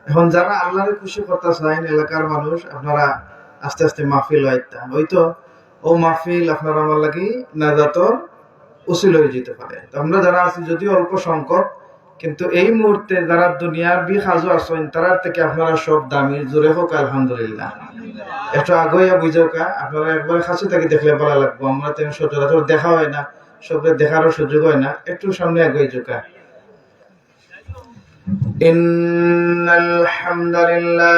এখন যারা আল্লাহরে খুশি করতে চান এলাকার মানুষ, আপনারা আস্তে আস্তে মাহফিল হইতা হয়তো ও মাহফিল আপনারা আমার লাগি নাজাতর উসিল হয়ে যেতে পারে। আমরা যারা আছি যদিও অল্প সংখ্যক, কিন্তু এই মুহূর্তে যারা দুনিয়ার বি খাজু আসেন তারার থেকে আপনারা সব দামি, জোরে হোক আলহামদুলিল্লাহ। একটু আগে বুঝোকা, আপনারা একবার কাছে থেকে দেখলে ভালো লাগবো। আমরা তো সচরাচর দেখা হয় না, সবকে দেখারও সুযোগ হয় না, একটু সামনে আগে যোকা। ইন্নাল হামদুলিল্লাহ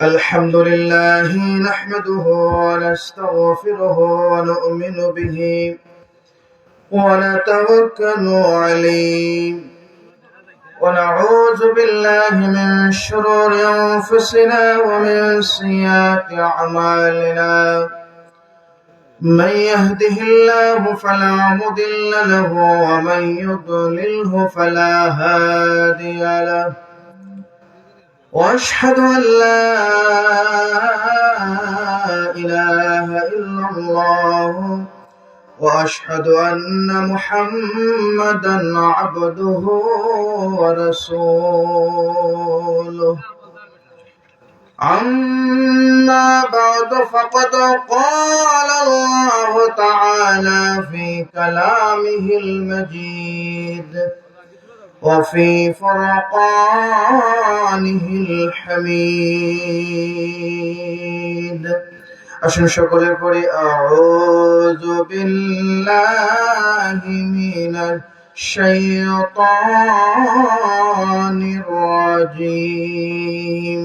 আলহামদুলিল্লাহি নাহমাদুহু ওয়া নাস্তাগফিরুহু ওয়া নু'মিনু বিহি ওয়া নাতাওয়াক্কালু আলাইহি ওয়া নাউযু বিল্লাহি মিন শুরুরি আনফুসিনা ওয়া মিন সাইয়্যাতি আ'মালিনা। من يهده الله فلا مضل له ومن يضلله فلا هادي له واشهد ان لا اله الا الله واشهد ان محمدا عبده ورسوله. أما بعد فقد قال الله تعالى في كلامه المجيد وفي فرقانه الحميد. أشهد شكرا لله. أعوذ بالله من الشيطان الرجيم.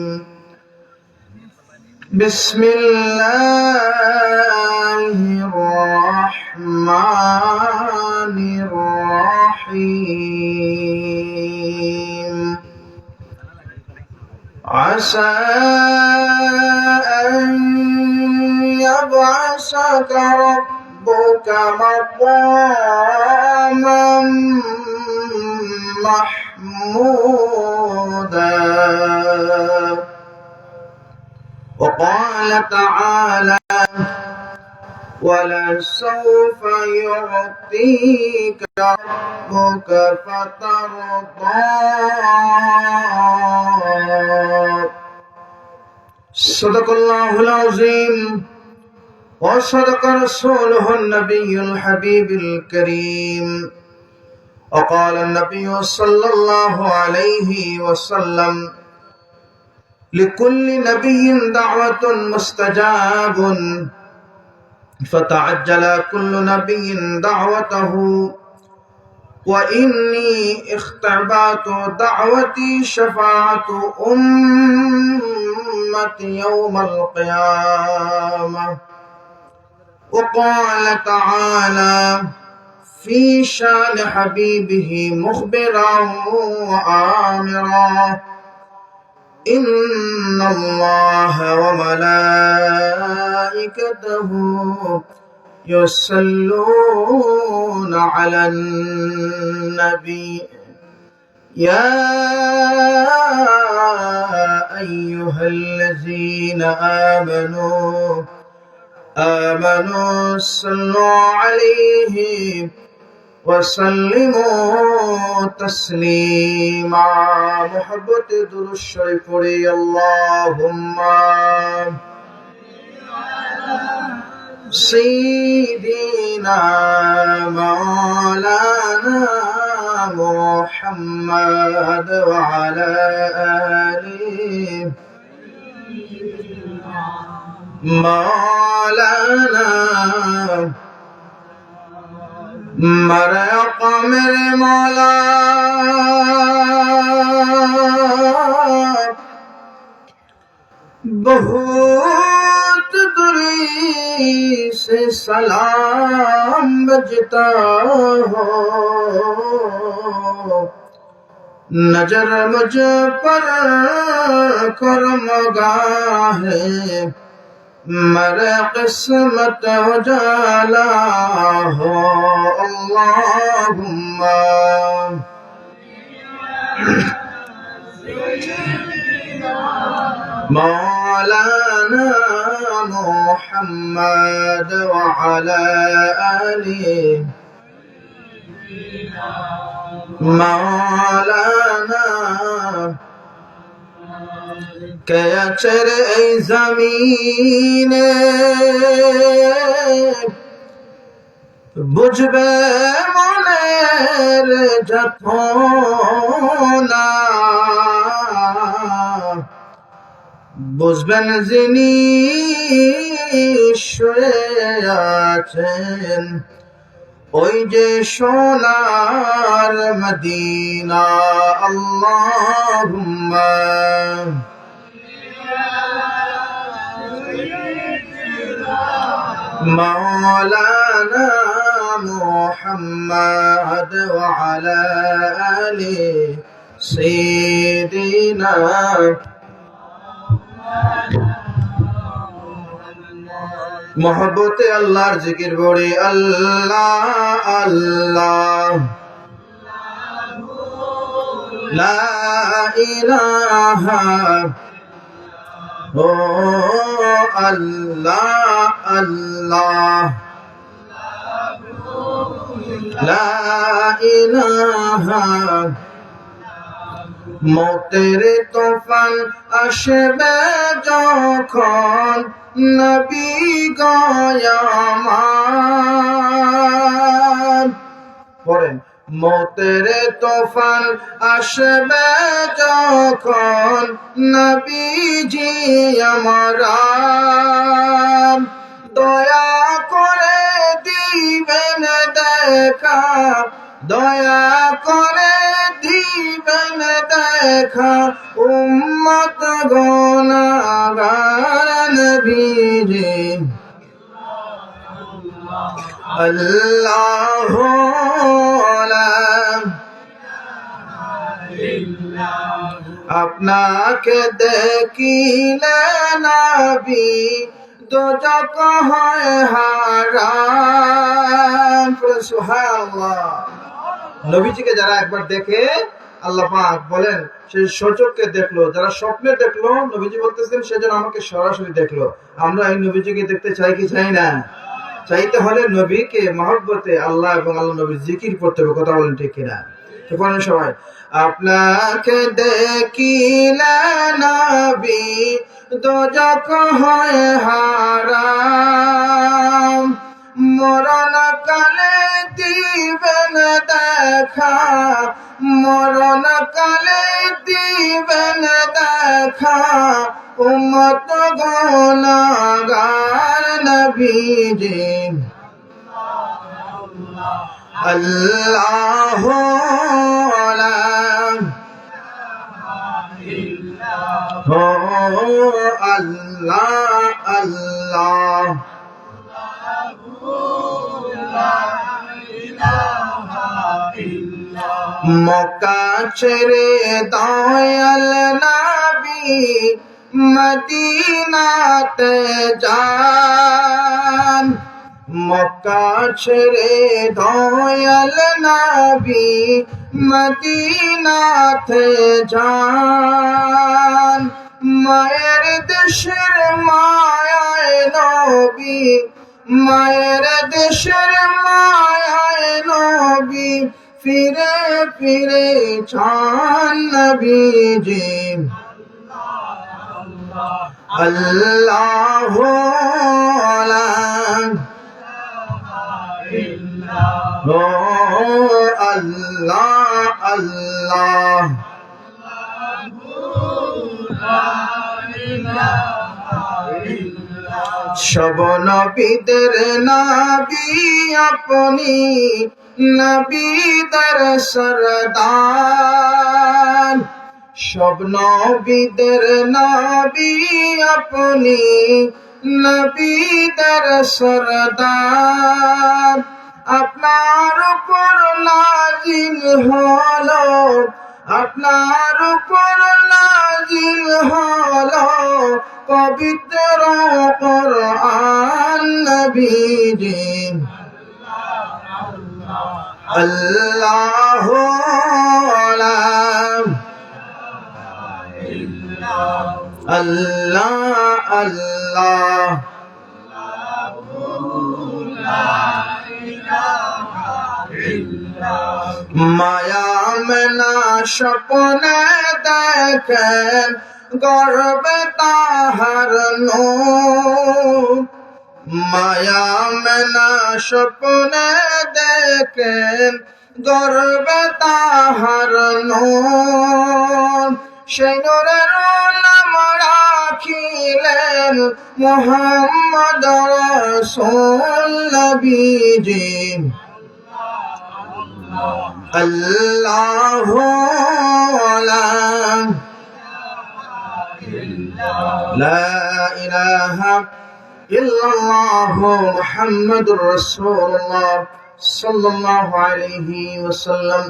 بسم الله الرحمن الرحيم. عسى أن يبعثك ربك مقاما محمودا. وقال تعالى ولسوف يعطيك ربك فترضى. صدق الله العظيم وصدق رسوله النبي الحبيب الكريم. وقال النبي صلى الله عليه وسلم لكل نبي دعوة مستجاب فتعجل كل نبي دعوته وإني اختبأت دعوتي شفاعة أمتي يوم القيامة. وقال تعالى في شان حبيبه مخبرا وآمرا إن الله وملائكته يصلون على النبي يا أيها الذين آمنوا صلوا عليه وسلموا تسليما. محبت درود شریف پڑھی. اللهم سيدنا مولانا محمد وعلى آله مولانا مرق میرے مولا بہت دوری سے سلام بجتا ہو نظر مجھ پر کرم گاہ میرے قسمت اجالا ہو. اللہم مولانا محمد وعلى آله মাওলানা কে আছে রে এই জমিনে বুঝবে মনের যন্ত্রণা, বুঝবেন যিনি শুয়ে আছেন ওই যে সোনার মদিনা। আল্লাহুম্মা মাওলানা মুহাম্মদ ওয়া আলা আলি সাইয়্যিদিনা। মোহব্বতে আল্লাহর জিকির পড়ি আল্লাহ আল্লাহ লা ইলাহা ও আল্লাহ আল্লাহ লা ইলাহা। মতের তুফান আসবে যখন নবী গো আমার পড়েন, মতের তুফান আসবে যখন নবীজি আমার দয়া করে দিবেন দেখা, দয়া করে দিবেন দেখা উম্মত গুনাহগার নবীজি। আল্লাহু লা আপনাকে দেখিলে নবী দোজখ হয় হারাম। সুবহানাল্লাহ। নবীজিকে যারা একবার দেখে আল্লাহ পাক বলেন সে সচক্ষে দেখলো, যারা স্বপ্নে দেখলো নবীজি বলতেছেন সে যেন আমাকে সরাসরি দেখলো। আমরা এই নবীজিকে দেখতে চাই কি চাই না? চাইতে হলে নবীকে মহব্বতে আল্লাহ এবং আল্লাহ নবীর জিকির করতে হবে। কথা বলেন ঠিক কিনা? তো বলেন সবাই, আপনাকে দেখিলে নবী দোজখ হয় হারাম, মরণ কালে দিবেন দেখা, মরণ কালে দিবেন দেখা উম্মত গুনাহগার নবীজি। আল্লাহু লা ইলাহা আল্লাহ আল্লাহ মক্কা ছেড়ে দয়াল নবী মদিনাতে যান, মক্কা ছেড়ে দয়াল নবী মদিনাতে যান। মায়ের দেশের মায়ায় নবী, মায়ের দেশের মায়ায় নবী ফিরে ফিরে চান নবীজি। আল্লাহু লা ইলাহা আল্লাহ আল্লাহ সব নবীদের নবী আপনি, নবীদের সরদার। সব নবীদের নবী আপনি, নবীদের সরদার। আপনার উপর নাজিল হলো, আপনার উপর নাজিল হলো পবিত্র কুরআন নবীজি। আল্লাহু লা আল্লাহ আল্লাহ মায়া মেনা স্বপ্নে দেখেন গর্বে তাহার নূর, মায়া মেনা স্বপ্নে দেখেন গর্বে তাহার নূর, সেই নূরের নাম রাখিলেন মুহাম্মদ রাসূল নবীজি। আল্লাহু লা ইলাহা ইল্লাল্লাহু মুহাম্মাদুর রাসূলুল্লাহ সাল্লাল্লাহু আলাইহি ওয়াসাল্লাম।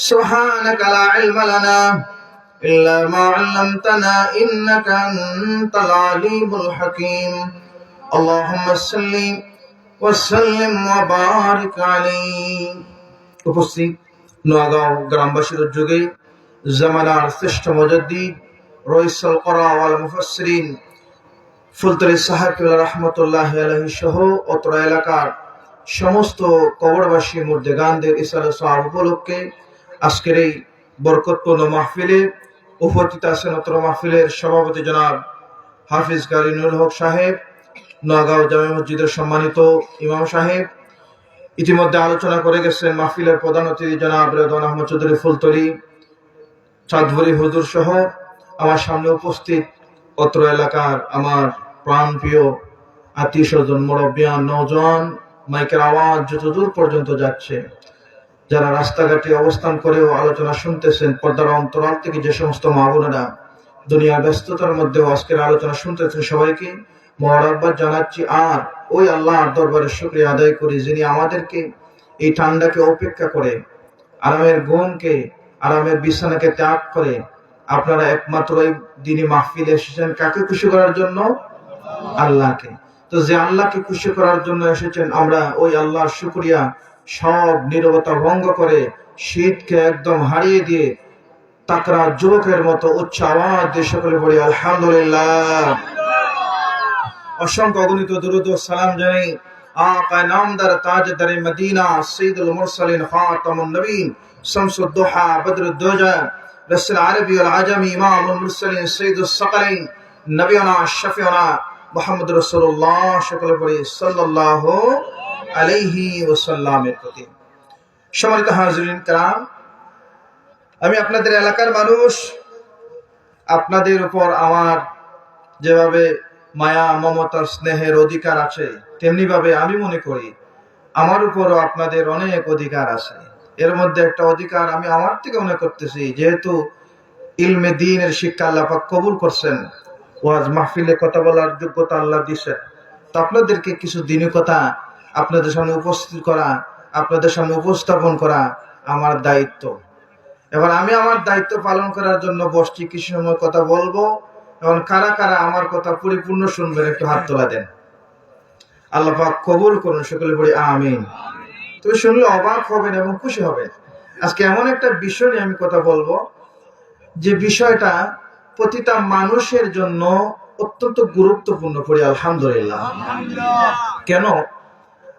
সুবহানাকা লা ইলমা লানা ইল্লা মা 'আল্লামতানা ইন্নাকা আনতাল আলিমুল হাকীম। আল্লাহুম্মা সাল্লি ওয়া সাল্লিম ওয়া বারিক আলাইহি। উপস্থিত নোয়াগাঁও গ্রামবাসীর উদ্যোগে জামানার শ্রেষ্ঠ মুজাদ্দিদ রইসুল কোরআন ওয়াল মুফাসসিরিন ফুলতলী সাহেব রহমতুল্লাহি আলাইহি সহ অত্র এলাকার সমস্ত কবরবাসী মুর্দেগানদের ইসালে সওয়াব উপলক্ষে আজকের এই বরকতপূর্ণ মাহফিলে উপস্থিত আছেন। অত্র মাহফিলের সভাপতি জনাব হাফিজ কারি নুরুল হক সাহেব, নোয়াগাঁও জামে মসজিদের সম্মানিত ইমাম সাহেব। ইতিমধ্যে আলোচনা করে গেছেন মাহফিলের প্রধান অতিথি জনাব রেদওয়ান আহমদ চৌধুরী ফুলতলী চাঁদপুরি হুজুর সহ আমার সামনে উপস্থিত অত্র এলাকার আমার প্রাণপ্রিয় আত্মীয় স্বজন, মুরব্বিয়ান, নওজোয়ান। মাইকের আওয়াজ যত দূর পর্যন্ত যাচ্ছে, যারা রাস্তাঘাটে অবস্থান করেও আলোচনা শুনতেছেন, পর্দার অন্তরাল থেকে যে সমস্ত মা বোনেরা দুনিয়ার ব্যস্ততার মধ্যেও আজকের আলোচনা শুনতেছেন, সবাইকে মোবারকবাদ জানাচ্ছি। আর ওই আল্লাহর দরবারে শুকরিয়া আদায় করি যিনি আমাদেরকে এই ঠান্ডাকে উপেক্ষা করে, আরামের ঘুমকে, আরামের বিছানাকে ত্যাগ করে আপনারা একমাত্র এই দিনই মাহফিলে এসেছেন কাকে খুশি করার জন্য? আল্লাহকে। তো যে আল্লাহকে খুশি করার জন্য এসেছেন, আমরা ওই আল্লাহর শুকরিয়া সব নীরবতা ভঙ্গ করে শীতকে একদম হারিয়ে দিয়ে তাকরা যুবকের মতো উচ্চ আওয়াজ দিয়ে সকলে বলি আলহামদুলিল্লাহ। অসংখ্য অগণিত দুরূদ ও সালাম জানাই আকা নামদার তাজদার মদিনা সাইয়্যিদুল মুরসালিন খাতামুন নবীন শামসুদ দুহা বদরুদ দুজা রাসূল আরবি ওয়াল আজমি ইমামুল মুরসালিন সাইয়্যিদুস সাকালাইন নবিয়ানা শফিউনা মুহাম্মদুর রাসূলুল্লাহ সকলে বলি সাল্লাল্লাহু আলাইহি ওয়াসাল্লামের প্রতি। সম্মানিত হাজিরিন کرام, আমি আপনাদের এলাকার মানুষ, আপনাদের উপর আমার যেভাবে মায়া মমতার স্নেহের অধিকার আছে, তেমনি ভাবে আমি মনে করি আমার উপরও আপনাদের অনেক অধিকার আছে। এর মধ্যে একটা অধিকার আমি আমার থেকে মনে করতেছি, যেহেতু ইলমে দ্বীনের শিক্ষা আল্লাহ পাক কবুল করছেন, ওয়াজ মাহফিলে কথা বলার যোগ্যতা আল্লাহ দিয়েছেন, তো আপনাদেরকে কিছু দ্বীনি কথা আপনাদের সামনে উপস্থিত করা, আপনাদের সামনে উপস্থাপন করা আমার দায়িত্ব। এবার আমি আমার দায়িত্ব পালন করার জন্য বসছি, কিছু সময় কথা বলবো। এখন কারা কারা আমার কথা পরিপূর্ণ শুনবেন একটু হাত তোলা দেন। আল্লাহ পাক কবুল করুন, সকলে বলি আমিন। তুমি শুনলে অবাক হবেন এবং খুশি হবেন। আজকে এমন একটা বিষয় নিয়ে আমি কথা বলবো, যে বিষয়টা প্রতিটা মানুষের জন্য অত্যন্ত গুরুত্বপূর্ণ। পড়ি আলহামদুলিল্লাহ। কেন?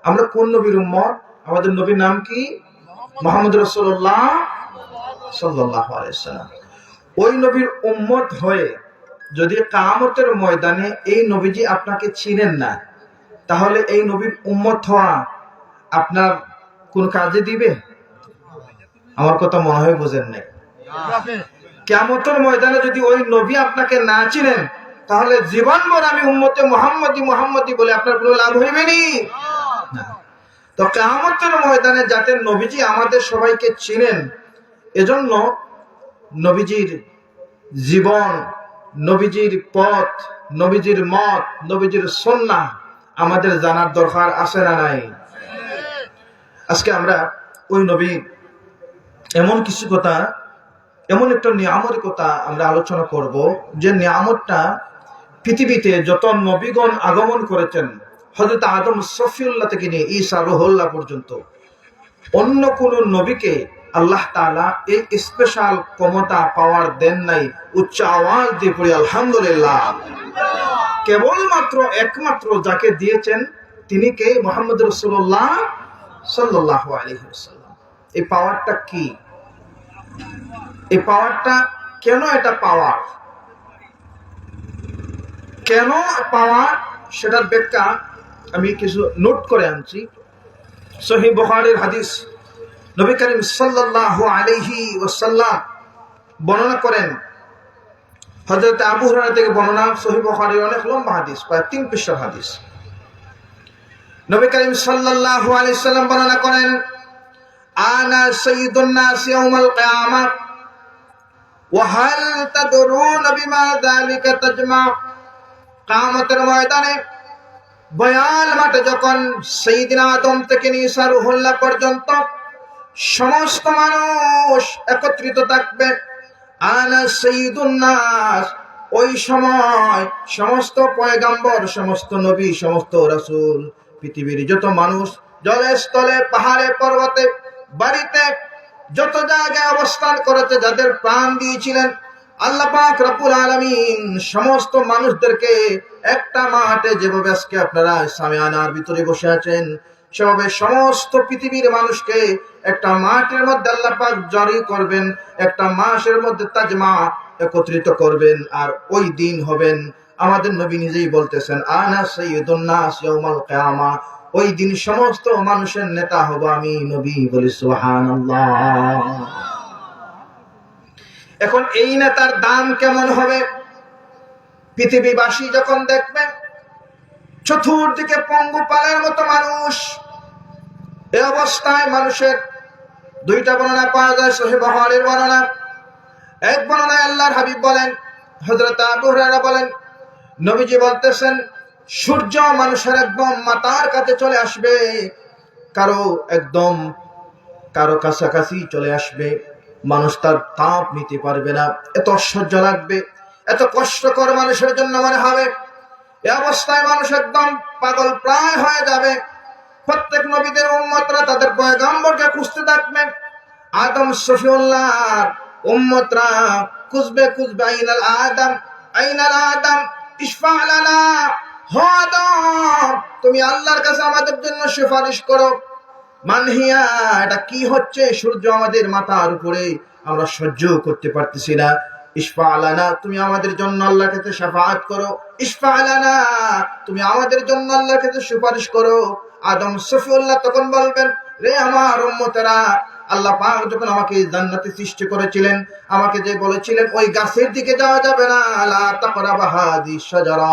আমরা কোন নবীর উম্মত? আমাদের নবীর নাম কি? মুহাম্মদ রাসূলুল্লাহ সাল্লাল্লাহু আলাইহি ওয়াসাল্লাম। ওই নবীর উম্মত হয়ে যদি কিয়ামতের ময়দানে এই নবীজি আপনাকে চিনেন না, তাহলে এই নবীর উম্মত হওয়া আপনার কোন কাজে দিবে? আমার কথা মনে হয় বুঝেন নাই। কিয়ামতের ময়দানে যদি ওই নবী আপনাকে না চিনেন, তাহলে জীবনভর আমি উম্মতে মুহাম্মদি মুহাম্মদি বলে আপনার কোনো লাভ হইবে না। তো কিয়ামতের ময়দানে যাতে নবীজি আমাদের সবাইকে চিনেন, এজন্য নবীজির জীবন, নবীজির পথ, নবীজির মত, নবীজির সুন্নাহ আমাদের জানার দরকার আছে না নাই? আজকে আমরা ওই নবীর এমন কিছু কথা, এমন একটা নিয়ামতের কথা আমরা আলোচনা করব, যে নিয়ামতটা পৃথিবীতে যত নবীগণ আগমন করেছেন, হযরত আদম সফিউল্লাহ থেকে নিয়ে ঈসা রুহুল্লাহ পর্যন্ত, অন্য কোন নবীকে আল্লাহ তাআলা এই স্পেশাল ক্ষমতা পাওয়ার দেন নাই। উচ্চ আওয়াজ দিয়ে পড়ি আলহামদুলিল্লাহ। কেবলমাত্র একমাত্র যাকে দিয়েছেন তিনি কে? মুহাম্মদ রাসূলুল্লাহ সাল্লাল্লাহু আলাইহি ওয়াসাল্লাম। এই পাওয়ারটা কি, এই পাওয়ারটা কেন, এটা পাওয়ার কেন পাওয়ার, সেটার ব্যাখ্যা আমি কিছু নোট করে আনছি। সহিহ বুখারীর হাদিস, নবী করিম সাল্লাল্লাহু আলাইহি ওয়াসাল্লাম বর্ণনা করেন, হযরত আবু হুরায়রা থেকে বর্ণনা, সহিহ বুখারীর অনেক লম্বা হাদিস, প্রায় 3 পৃষ্ঠার হাদিস। নবী করিম সাল্লাল্লাহু আলাইহি সাল্লাম বর্ণনা করেন, আনা সাইয়্যিদুন নাস ইয়াউমাল কিয়ামাহ ওয়া হাল তাদরুনা বিমা যালিকা তাজমা। কিয়ামতের ময়দানে, বয়াল মাঠে যখন সাইয়্যিদিনা আদম থেকে নিয়ে ঈসা রূহুল্লাহ পর্যন্ত সমস্ত মানুষ একত্রিত থাকবে, আনা সাইয়্যিদুন নাস, ওই সময় সমস্ত পয়গম্বর, সমস্ত নবী, সমস্ত রাসূল, পৃথিবীর যত মানুষ, জলে স্থলে, পাহাড়ে পর্বতে, বাড়িতে, যত জায়গায় অবস্থান করেছে, যাদের প্রাণ দিয়েছিলেন আল্লাহ পাক রব্বুল আলামিন, সমস্ত মানুষদেরকে একটা মাঠে, যেভাবে আজকে আপনারা সামিয়ানার ভিতরে বসে আছেন, সেভাবে সমস্ত পৃথিবীর মানুষকে একটা মাঠের মধ্যে আল্লাহ পাক জারি করবেন, একটা মাসের মধ্যে তাজমা একত্রিত করবেন। আর ওই দিন হবেন, আমাদের নবী নিজেই বলতেছেন, আনা সাইয়্যিদুন নাস ইয়াউমাল কিয়ামা, ওই দিন সমস্ত মানুষের নেতা হব আমি নবী। বলি সুবহানাল্লাহ। এখন এই নেতার দাম কেমন হবে? পৃথিবীবাসী যখন দেখবে চতুর্দিকে পঙ্গুপালের মতো মানুষ, এই অবস্থায় মানুষের দুইটা বর্ণনা পাওয়া যায়, সহিহ বুখারীর বর্ণনা। এক বর্ণনায় আল্লাহর হাবিব বলেন, হযরত আবু হুরায়রা বলেন, নবীজি বলতেছেন, সূর্য মানুষের একদম মাথার কাছে চলে আসবে, কারো কাছাকাছি চলে আসবে, মানুষ তার তাপ নিতে পারবে না, এত অসহ্য লাগবে, এত কষ্টকর মানুষের জন্য মনে হবে। এই অবস্থায় মানুষ একদম পাগল প্রায় হয়ে যাবে। প্রত্যেক নবীদের উম্মতরা তাদের পয়গম্বরকে খুঁজতে থাকবে। আদম শফিউল্লাহর উম্মতরা খুঁজবে, আইনাল আদম, আইনাল আদম ইশফা লানা, হে আদম, তুমি আল্লাহর কাছে আমাদের জন্য সুপারিশ করো। মানহিয়া, এটা কি হচ্ছে? সূর্য আমাদের মাথার উপরে, আমরা সহ্য করতে পারতেছি না। ইশফা লানা, তুমি আমাদের জন্য আল্লাহর কাছে শাফাআত করো। ইশফা লানা, তুমি আমাদের জন্য আল্লাহর কাছে সুপারিশ করো। আদম শফিউল্লাহ তখন বলবেন, রে আমার উম্মতেরা, আল্লাহ পাক যখন আমাকে জান্নাতে সৃষ্টি করেছিলেন, আমাকে যে বলেছিলেন ওই গাছের দিকে যাওয়া যাবে না, লা তাকরাবা হাযিহিশ শাজারা,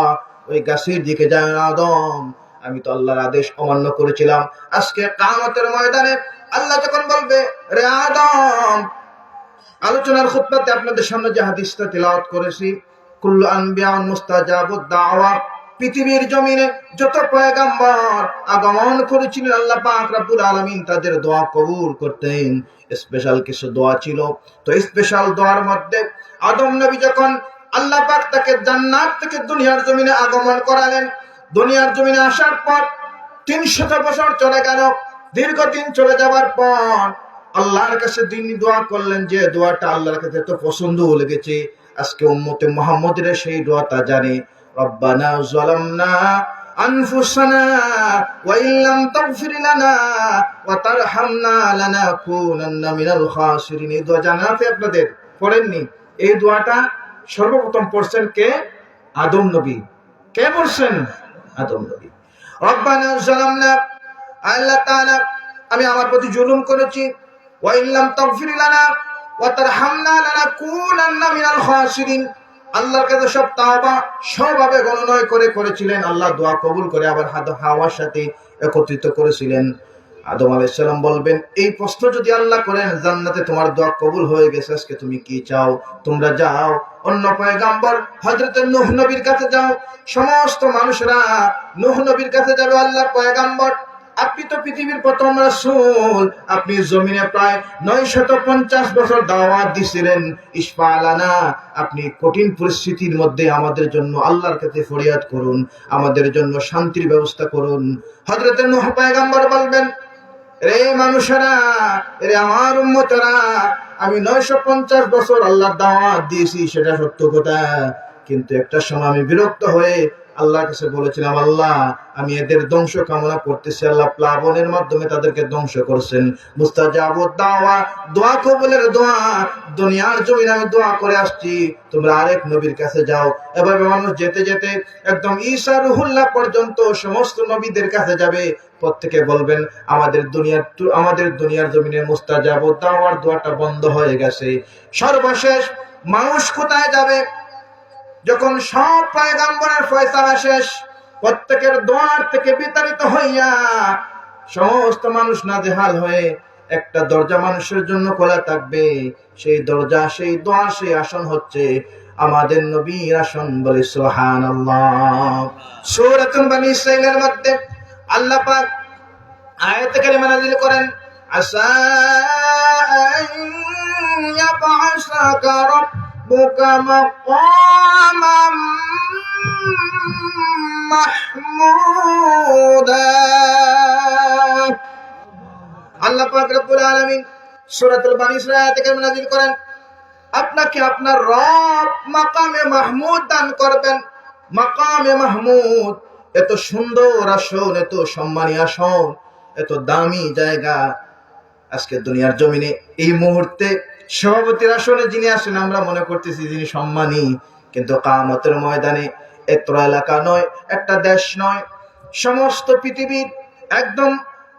ওই গাছের দিকে যায় না আদম, আমি তো আল্লাহর আদেশ অমান্য করেছিলাম। আজকে কিয়ামতের ময়দানে আল্লাহ যখন বলবে, রে আদম, আলোচনার খুতবাতে আপনাদের সামনে যে হাদিসটা তেলাওয়াত করেছি, কুল্লু আনবিয়া মুস্তাজাবুদ দাওয়া, পৃথিবীর জমিনে যত পয়গম্বর আগমন করেছিলেন আল্লাহ পাক রব্বুল আলামিন তাদের দোয়া কবুল করতেন। স্পেশাল কিছু দোয়া ছিল, তো স্পেশাল দোয়ার মধ্যে আদম নবী যখন আল্লাহ পাক তাকে জান্নাত থেকে দুনিয়ার জমিনে আগমন করালেন, দুনিয়ার জমিনে আসার পর 300 বছর চলে গেল। দীর্ঘদিন চলে যাবার পর আল্লাহর কাছে তিনি দোয়া করলেন, যে দোয়াটা আল্লাহর কাছে এত পছন্দ লেগেছে, আজকে উম্মতে মুহাম্মদের সেই দোয়াটা জানে, রব্বানা যালামনা আনফুসানা ওয়া ইল্লাম তাগফির লানা ওয়া তারহামনা লানাকুনান্না মিনাল খাসিরিন। এই দোয়া জানা আছে আপনাদের? পড়েননি? এই দোয়াটা সর্বপ্রথম পড়ছেন কে? আদম নবী। কে পড়ছেন? আদম নবী। রব্বানা যালামনা, আল্লাহ তাআলা, আমি আমার প্রতি জুলুম করেছি, ওয়া ইল্লাম তাগফির লানা ওয়া তারহামনা লানাকুনান্না মিনাল খাসিরিন। আল্লাহর কাছে সব তাওবা সবভাবে গণনা করেছিলেন। আল্লাহ দোয়া কবুল করে আবার হাওয়ার সাথে একত্রিত করেছিলেন। আদম আলাইহিস সালাম বলবেন, এই প্রশ্ন যদি আল্লাহ করেন, জান্নাতে তোমার দোয়া কবুল হয়ে গেছে, আজকে তুমি কি চাও? তোমরা যাও অন্য পয়গম্বর হযরত নূহ নবীর কাছে যাও। সমস্ত মানুষরা নূহ নবীর কাছে যাবে। আল্লাহর পয়গম্বর, আপনি তো পৃথিবীর প্রথম রাসূল, আপনি জমিনে প্রায় 950 বছর দাওয়াত দিয়েছিলেন। ইশফা লানা, আপনি কঠিন পরিস্থিতির মধ্যে আমাদের জন্য আল্লাহর কাছে ফরিয়াদ করুন, আমাদের জন্য শান্তির ব্যবস্থা করুন। হযরত নূহ পয়গম্বর বলবেন, রে মানুষেরা, রে আমার উম্মতেরা, আমি 950 বছর আল্লাহর দাওয়াত দিয়েছি, সেটা সত্য কথা, কিন্তু একটা সময় আমি বিরক্ত হয়ে আল্লাহর কাছে বলেছিলাম, আল্লাহ আমি এদের ধ্বংস কামনা করতেছি। আল্লাহ প্লাবনের মাধ্যমে তাদেরকে ধ্বংস করছেন। মুস্তাজাবুদ দাওয়া, দোয়া কবুলের দোয়া। দুনিয়ার জমিনে আমি দোয়া করে আসছি, তোমরা আরেক নবীর কাছে যাও। এভাবে মানুষ যেতে যেতে একদম ঈসা রুহুল্লাহ পর্যন্ত সমস্ত নবীদের কাছে যাবে। প্রত্যেকে বলবেন আমাদের দুনিয়ার জমিনে মুস্তাজাবুদ দাওয়ার দোয়াটা বন্ধ হয়ে গেছে। সর্বশেষ মানুষ কোথায় যাবে? যখন সব পয়গম্বরের ফয়সালা শেষ, প্রত্যেকের দোয়ার থেকে বিতাড়িত হইয়া সমস্ত মানুষ নাজেহাল হয়ে একটা দরজা মানুষের জন্য খোলা থাকবে। সেই দরজা, সেই দোয়া, সেই আসন হচ্ছে আমাদের নবীর আসন। বলে সুবহানাল্লাহ। সূরাতুল বনী ইসরাঈলের মধ্যে আল্লাহ পাক আয়াতে কারিমা নাযিল করেন, আসা আন ইয়াবআসাকা রাব্বুকা মাকামান মাহমুদা। আল্লাহ পাক রব্বুল আলামিন সূরাতুল বনী ইসরাঈল আয়াতে কারিমা নাযিল করেন, আপনাকে আপনার রব মাকামে মাহমুদ দান করবেন। মাকামে মাহমুদ, এত সুন্দর আসন, এত সম্মানী আসন, এত দামি জায়গা। আজকে দুনিয়ার জমিনে এই মুহূর্তে সভাপতির আসনে যিনি আসেন, আমরা মনে করতেছি যিনি সম্মানী, কিন্তু কিয়ামতের ময়দানে এত এলাকা নয়, একটা দেশ নয়, সমস্ত পৃথিবীর একদম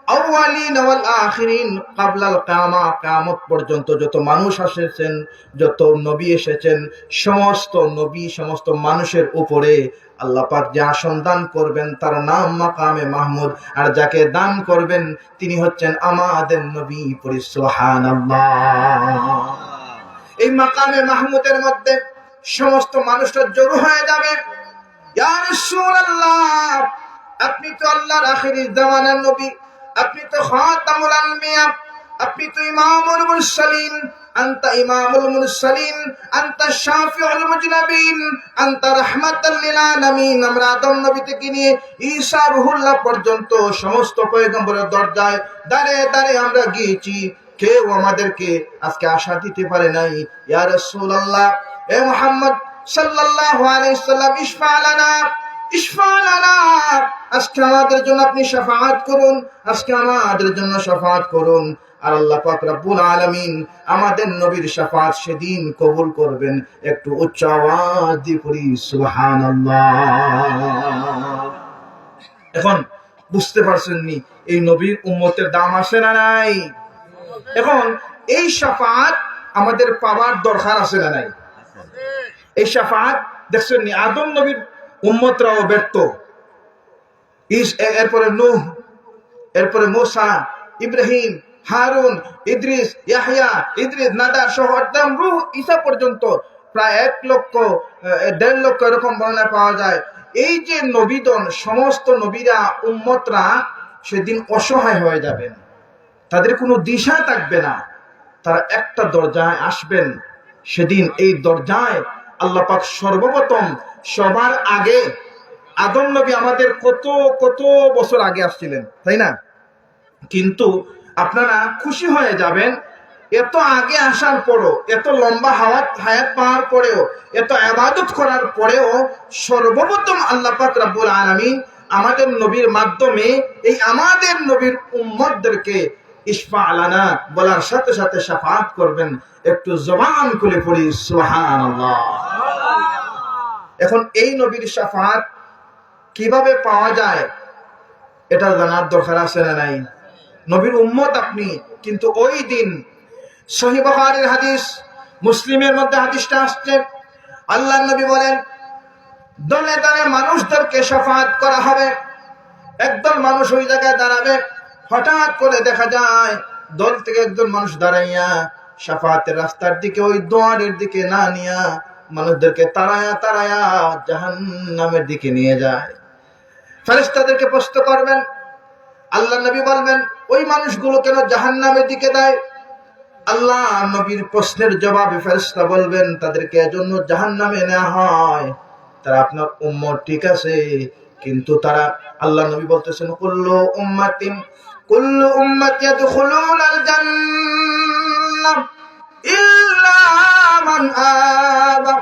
আউয়ালিন ওয়াল আখিরিন ক্বাবলাল কিয়ামা, কিয়ামত পর্যন্ত যত মানুষ এসেছেন, যত নবী এসেছেন, সমস্ত নবী, সমস্ত মানুষের উপরে আল্লাহ পাক যে আসন দান করবেন তার নাম মাকামে মাহমুদ। আর যাকে দান করবেন তিনি হচ্ছেন আমাদের নবী। পড়ি সুবহানাল্লাহ। এই মাকামে মাহমুদের মধ্যে সমস্ত মানুষরা জড়ো হয়ে যাবে। ইয়া রাসূলুল্লাহ, আপনি তো আল্লাহর আখিরি জামানার নবী, আপনি তো খাতামুল আম্বিয়া, আপনি তো ইমামুল মুরসালিন, আনতা ইমামুল মুরসালিন, আনতা শাফিউল মুজনাবিন, আনতা রাহমাতাল লিল আলামিন। আমরা আদম নবী থেকে নিয়ে ঈসা রুহুল্লাহ পর্যন্ত সমস্ত পয়গম্বরের দরজায় দাঁড়ে দাঁড়ে আমরা গিয়েছি, কেউ আমাদেরকে আজকে আশা দিতে পারে নাই। ইয়া রাসূলুল্লাহ, এ মুহাম্মদ সাল্লাল্লাহু আলাইহি সাল্লাম, ইশফা লানা, ইশফা লানা, আজকে আমাদের জন্য আপনি শাফাআত করুন, আজকে আমাদের জন্য শাফাআত করুন। আর আল্লাহ পাক রব্বুল আলামিন আমাদের নবীর শাফাআত সেদিন কবুল করবেন। একটু উচ্চ আওয়াজ দিয়ে পড়ি সুবহানাল্লাহ। এখন বুঝতে পারছেন নি এই নবীর উম্মতের দাম আছে না নাই? এখন এই শাফাআত আমাদের পাওয়ার দরকার আছে না নাই? এই শাফাআত দেখছেন নি, আদম নবীর উম্মতরাও ব্যর্থ, এরপরে নূহ, এরপরে মূসা, ইব্রাহিম, হারুন, ইদ্রিস, ইয়াহইয়া, ইদ্রিস, নাদার সহ একদম রূহ ঈসা পর্যন্ত প্রায় 1 লক্ষ 1.5 লক্ষ এরকম বর্ণনা পাওয়া যায়। এই যে নবীগণ, সমস্ত নবীরা, উম্মতরা সেদিন অসহায় হয়ে যাবেন, তাদের কোনো দিশা থাকবে না। তারা একটা দরজায় আসবেন, সেদিন এই দরজায় আল্লাহ পাক সর্বপ্রথম সবার আগে আদম নবী আমাদের কত কত বছর আগে আসছিলেন, তাই না? কিন্তু আপনারা খুশি হয়ে যাবেন, এত আগে আসার পরও, এত লম্বা হায়াত পাওয়ার পরেও, এত ইবাদত করার পরেও সর্বপ্রথম আল্লাহ পাক রব্বুল আলামিন আমাদের নবীর মাধ্যমে এই আমাদের নবীর উম্মতদেরকে ইশফা লানা বলার সাথে সাথে শাফাআত করবেন। একটু জবান খুলে পড়ি সুবহানাল্লাহ। এখন এই নবীর শাফাআত কিভাবে পাওয়া যায় এটা জানার দরকার আছে না নাই? নবীর উম্মত আপনি, কিন্তু ওই দিন সহিহ বুখারীর হাদিস, মুসলিমের মধ্যে হাদিসটা আসছে, আল্লাহর নবী বলেন দলে দলে মানুষদেরকে শাফাআত করা হবে। একদল মানুষ ওই জায়গায় দাঁড়াবে, হঠাৎ করে দেখা যায় দল থেকে একজন মানুষ দাঁড়াইয়া শাফাআতের রাস্তার দিকে, ওই দুয়ারের দিকে না নিয়া মানুষদেরকে তাড়ায়া তাড়ায়া জাহান্নামের দিকে নিয়ে যায়। ফেরেশতাদেরকে প্রশ্ন করবেন, আল্লাহ নবী বলবেন ওই মানুষগুলো কেন জাহান্নামের দিকে দেয়? আল্লাহ নবীর প্রশ্নের জবাবে ফেরেশতা বলবেন তাদেরকে এজন্য জাহান্নামে নেওয়া হয়, তারা আপনার উম্মত, ঠিক আছে, কিন্তু তারা, আল্লাহ নবী বলতেছেন কুল্লু উম্মতি ইয়াদখুলুনাল জান্নাহ ইল্লা মান আবা,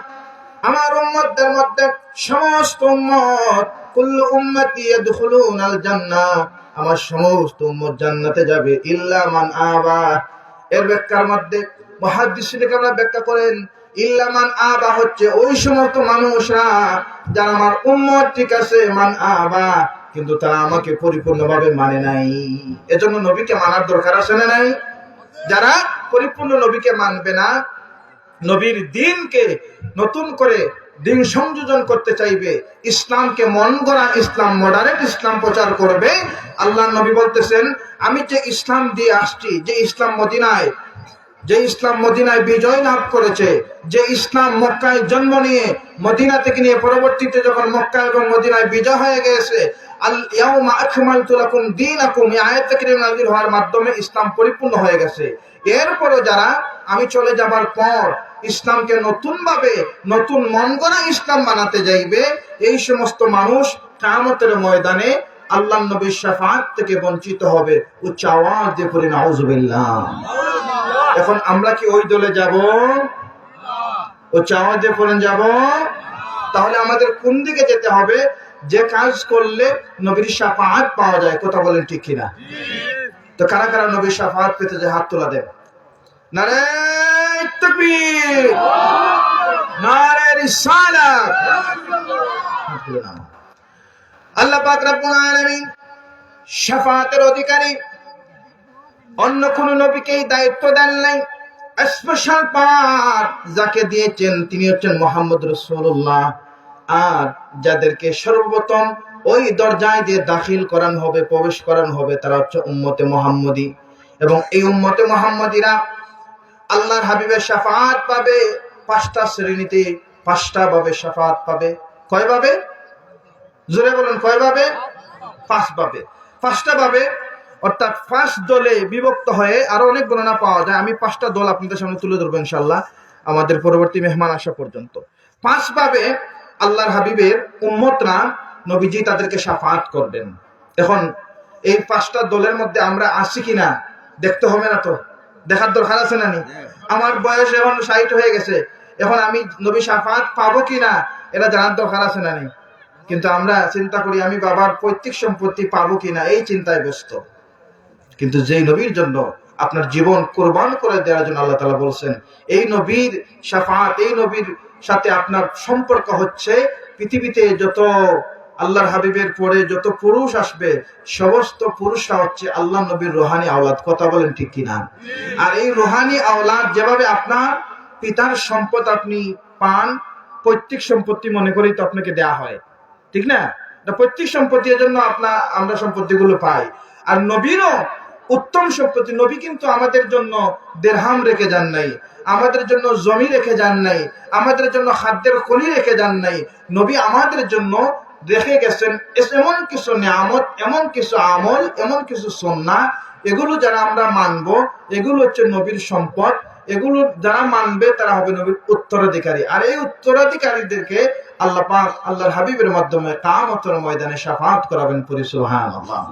আমার উম্মতদের মধ্যে সমস্ত উম্মত কুল্লু উম্মতি ইয়াদখুলুনাল জান্নাহ, আমার সমস্ত উম্মত জান্নাতে যাবে ইল্লা মান আবা। এর ব্যাখ্যার মধ্যে মুহাদ্দিসিনে কেরাম ব্যাখ্যা করেন ইল্লা মান আবা হচ্ছে ওই সমস্ত মানুষরা যারা আমার উম্মত, ঠিক আছে, মান আবা, কিন্তু তারা আমাকে পরিপূর্ণভাবে মানে নাই। এজন্য নবীকে মানার দরকার আছে না নাই? যারা পরিপূর্ণ নবীকে মানবে না, নবীর দ্বীনকে নতুন করে দিন সংযোজন করতে চাইবে, ইসলামকে মন গড়া ইসলাম, মডারেট ইসলাম প্রচার করবে, আল্লাহ নবী বলতেছেন আমি যে ইসলাম দিয়ে আসছি, যে ইসলাম মদিনায় বিজয় লাভ করেছে, যে ইসলাম মক্কায় জন্ম নিয়ে মদিনা থেকে নিয়ে পরবর্তীতে যখন মক্কা এবং মদিনায় বিজয় হয়ে গেছে, আল ইয়াউমা আকমালতু লাকুম দীনাকুম, এই আয়াত কারীমা নাযিল হওয়ার মাধ্যমে ইসলাম পরিপূর্ণ হয়ে গেছে। এরপরও যারা আমি চলে যাবার পর ইসলামকে নতুনভাবে নতুন মন গড়া ইসলাম বানাতে যাইবে, এই সমস্ত মানুষ কিয়ামতের ময়দানে আল্লাহর নবীর শাফাআত থেকে বঞ্চিত হবে। উচ্চ আওয়াজ দিয়ে পড়ি নাউযুবিল্লাহ। এখন আমরা কি ওই দলে যাব? উচ্চ আওয়াজ দিয়ে পড়েন যাব? তাহলে আমাদের কোন দিকে যেতে হবে? যে কাজ করলে নবীর শাফাআত পাওয়া যায়, কথা বলেন ঠিক কিনা? তো কারা কারা নবীর শাফাআত পেতে যায় হাত তোলা দেন। নারে তাকবীর, নারে রিসালাত। আল্লাহ পাক রব্বুল আলামিন শাফাআতের অধিকারী অন্য কোন নবীকেই দায়িত্ব দেন নাই। স্পেশাল পাওয়ার যাকে দিয়েছেন তিনি হচ্ছেন মুহাম্মদ রাসূলুল্লাহ। আর যাদেরকে সর্বপ্রথম ওই দরজায় দিয়ে দাখিল করানো হবে, প্রবেশ করানো হবে, তারা হচ্ছে উম্মতে মুহাম্মদী। এবং এই উম্মতে মুহাম্মদীরা আল্লাহর হাবিবের শাফাআত পাবে পাঁচটা শ্রেণীতে, পাঁচটা ভাবে শাফাআত পাবে। কয় ভাবে? জোরে বলুন, কয় ভাবে? পাঁচ ভাবে। পাঁচটা ভাবে, অর্থাৎ পাঁচ দলে বিভক্ত হয়ে আরো অনেক গণনা পাওয়া যায়। আমি পাঁচটা দল আপনাদের সামনে তুলে ধরবো ইনশাআল্লাহ আমাদের পরবর্তী মেহমান আসা পর্যন্ত। পাঁচ ভাবে আল্লাহর হাবিবের উম্মতরা নবীজি তাদেরকে শাফাআত করবেন। এখন এই পাঁচটা দলের মধ্যে আমরা আছি কিনা দেখতে হবে না? তো দেখার দরকার আছে না? আমার বয়স এখন 60 হয়ে গেছে, এখন আমি নবী শাফাআত পাবো কিনা এটা জানার দরকার আছে না? কিন্তু আমরা চিন্তা করি আমি বাবার পৈতৃক সম্পত্তি পাবো কিনা, এই চিন্তায় ব্যস্ত। কিন্তু যেই নবীর জন্য আপনার জীবন কোরবান করে দেওয়ার জন্য আল্লাহ তাআলা বলছেন, এই নবীর শাফাআত, এই নবীর সাথে আপনার সম্পর্ক হচ্ছে পৃথিবীতে যত আল্লাহর হাবিবের পরে যত পুরুষ আসবে সমস্ত পুরুষরা হচ্ছে আল্লাহ নবীর রুহানি আওলাদ। কথা বলেন ঠিক কিনা? আর এই রুহানি আওলাদ যেভাবে আপনার পিতার সম্পদ আপনি পান, পৈতৃক সম্পত্তি মনে করেই তো আপনাকে দেয়া হয়, ঠিক না? পৈতৃক সম্পত্তির জন্য আমরা সম্পত্তিগুলো পাই। আর নবীরও উত্তম সম্পত্তি। নবী কিন্তু আমাদের জন্য দিরহাম রেখে যান নাই, আমাদের জন্য জমি রেখে যান নাই, আমাদের জন্য খাদ্যের খনি রেখে যান নাই। নবী আমাদের জন্য রেখে গেছেন এমন কিছু নিয়ামত, এমন কিছু আমল, এমন কিছু সুন্নাহ, এগুলো যারা আমরা মানবো, এগুলো হচ্ছে নবীর সম্পদ। এগুলো যারা মানবে তারা হবে নবীর উত্তরাধিকারী। আর এই উত্তরাধিকারীদেরকে আল্লাহ পাক আল্লাহর হাবিবের মাধ্যমে কিয়ামতের ময়দানে শাফাআত করাবেন। পড়ি সুবহানাল্লাহ।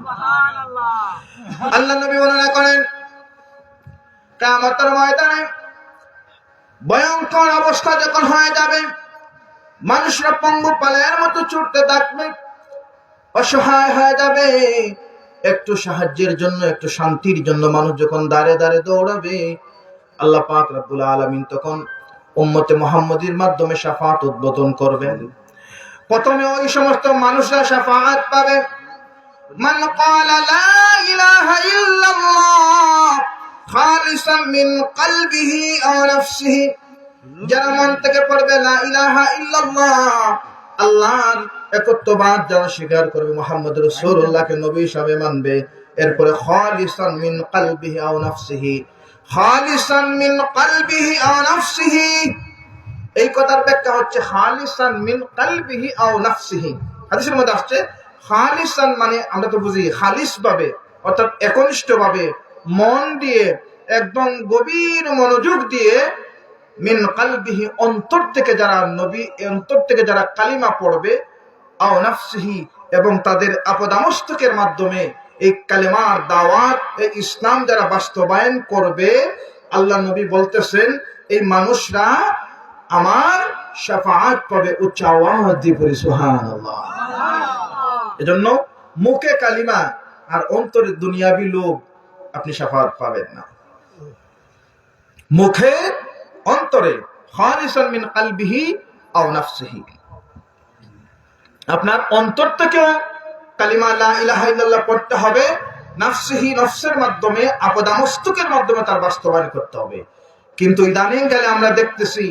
আল্লাহ নবী বর্ণনা করেন কিয়ামতের ময়দানে ভয়ঙ্কর অবস্থা যখন হয়ে যাবে, মানুষরা পঙ্গু পালের মতো ছুটতে থাকবে, অসহায় হয়ে যাবে। একটু সাহায্যের জন্য, একটু শান্তির জন্য মানুষ যখন দাঁড়ে দাঁড়ে দৌড়াবে, আল্লাহ পাক রব্বুল আলামিন তখন উম্মতে মুহাম্মদীর মাধ্যমে শাফাআত উদ্বোধন করবেন। প্রথমে ওই সমস্ত মানুষরা শাফাআত পাবে মান ক্বালা লা ইলাহা ইল্লাল্লাহ খালিসাম মিন কলবিহি আও নাফসিহি, যারা মন থেকে পড়বে লা ইলাহা ইল্লাল্লাহ, আল্লাহর একত্ববাদ যারা স্বীকার করবে, মুহাম্মদ রাসূলুল্লাহকে নবী হিসেবে মানবে, এরপরে খালিসান মিন কলবিহি আও নাফসিহি, খালিসান মিন কলবিহি আও নাফসিহি, এই কথার ব্যাখ্যা হচ্ছে খালিসান মিন কলবিহি আও নাফসিহি। হাদিসের মধ্যে আসছে খালিসান মানে আমরা তো বুঝি খালিস ভাবে, অর্থাৎ একনিষ্ঠ ভাবে, মন দিয়ে, একদম গভীর মনোযোগ দিয়ে, মিন কলবিহি অন্তর থেকে যারা নবী, অন্তর থেকে যারা কালিমা পড়বে, আও নাফসিহি এবং তাদের আপদামস্তকের মাধ্যমে এই কালেমার দাওয়াত, এই ইসলাম যারা বাস্তবায়ন করবে, আল্লাহ নবী বলতেছেন এই মানুষরা আমার শাফাআত পাবে। উচ্চ আওয়াজ দিয়ে পড়ি সুবহানাল্লাহ। এজন্য মুখে কালিমা আর অন্তরে দুনিয়াবি লোভ আপনি শাফাআত পাবেন না। মুখে অন্তরে খালিসান মিন কলবিহি আও নাফসিহি, আপনার অন্তর থেকেও কালিমা লা ইলাহা ইল্লাল্লাহ পড়তে হবে, নাফসিহি নফসের মাধ্যমে আপদামস্তকের মাধ্যমে তার বাস্তবায়ন করতে হবে। কিন্তু ইদানিং গেলে আমরা দেখতেছি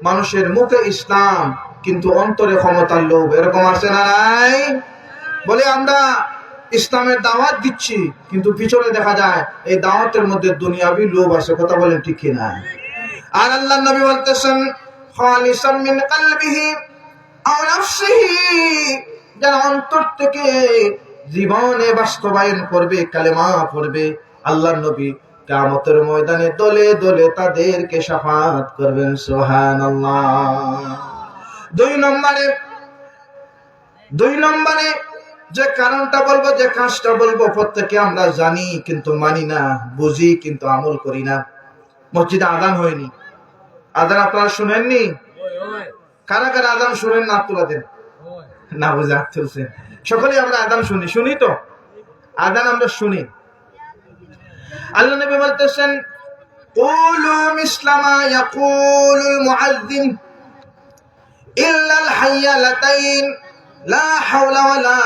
মানুষের মুখে ইসলাম কিন্তু অন্তরে ক্ষমতার লোভ। এরকম আছে না নাই? বলে আমরা ইসলামের দাওয়াত দিচ্ছি কিন্তু পিছনে দেখা যায় এই দাওয়াতের মধ্যে দুনিয়াবি লোভ আছে। কথা বলেন ঠিক কিনা? আর আল্লাহর নবী বলতেছেন খালিসান মিন কলবিহি আও নাফসিহি, যারা অন্তর থেকে জীবনে বাস্তবায়ন করবে, কালেমা পড়বে, আল্লাহর নবী কিয়ামতের ময়দানে দলে দলে তাদেরকে শাফাআত করবেন। সুবহানাল্লাহ। দুই নম্বরে যে কারণটা বলবো, যে কাজটা বলবো প্রত্যেকে আমরা জানি কিন্তু মানি না, বুঝি কিন্তু আমল করি না। মসজিদে আযান হয়নি, আযান আপনারা শুনেননি? কারা কারা আযান শুনেন না তুলে দেন। না বুঝা চলছে, সকলে আমরা আযান শুনি তো আযান আমরা শুনি। আল্লাহ নবী বলতেছেন কুলু মিসলামা ইয়াকুলুল মুআজ্জিন ইল্লাল হাইয়ালাতাইন লা হাওলা ওয়ালা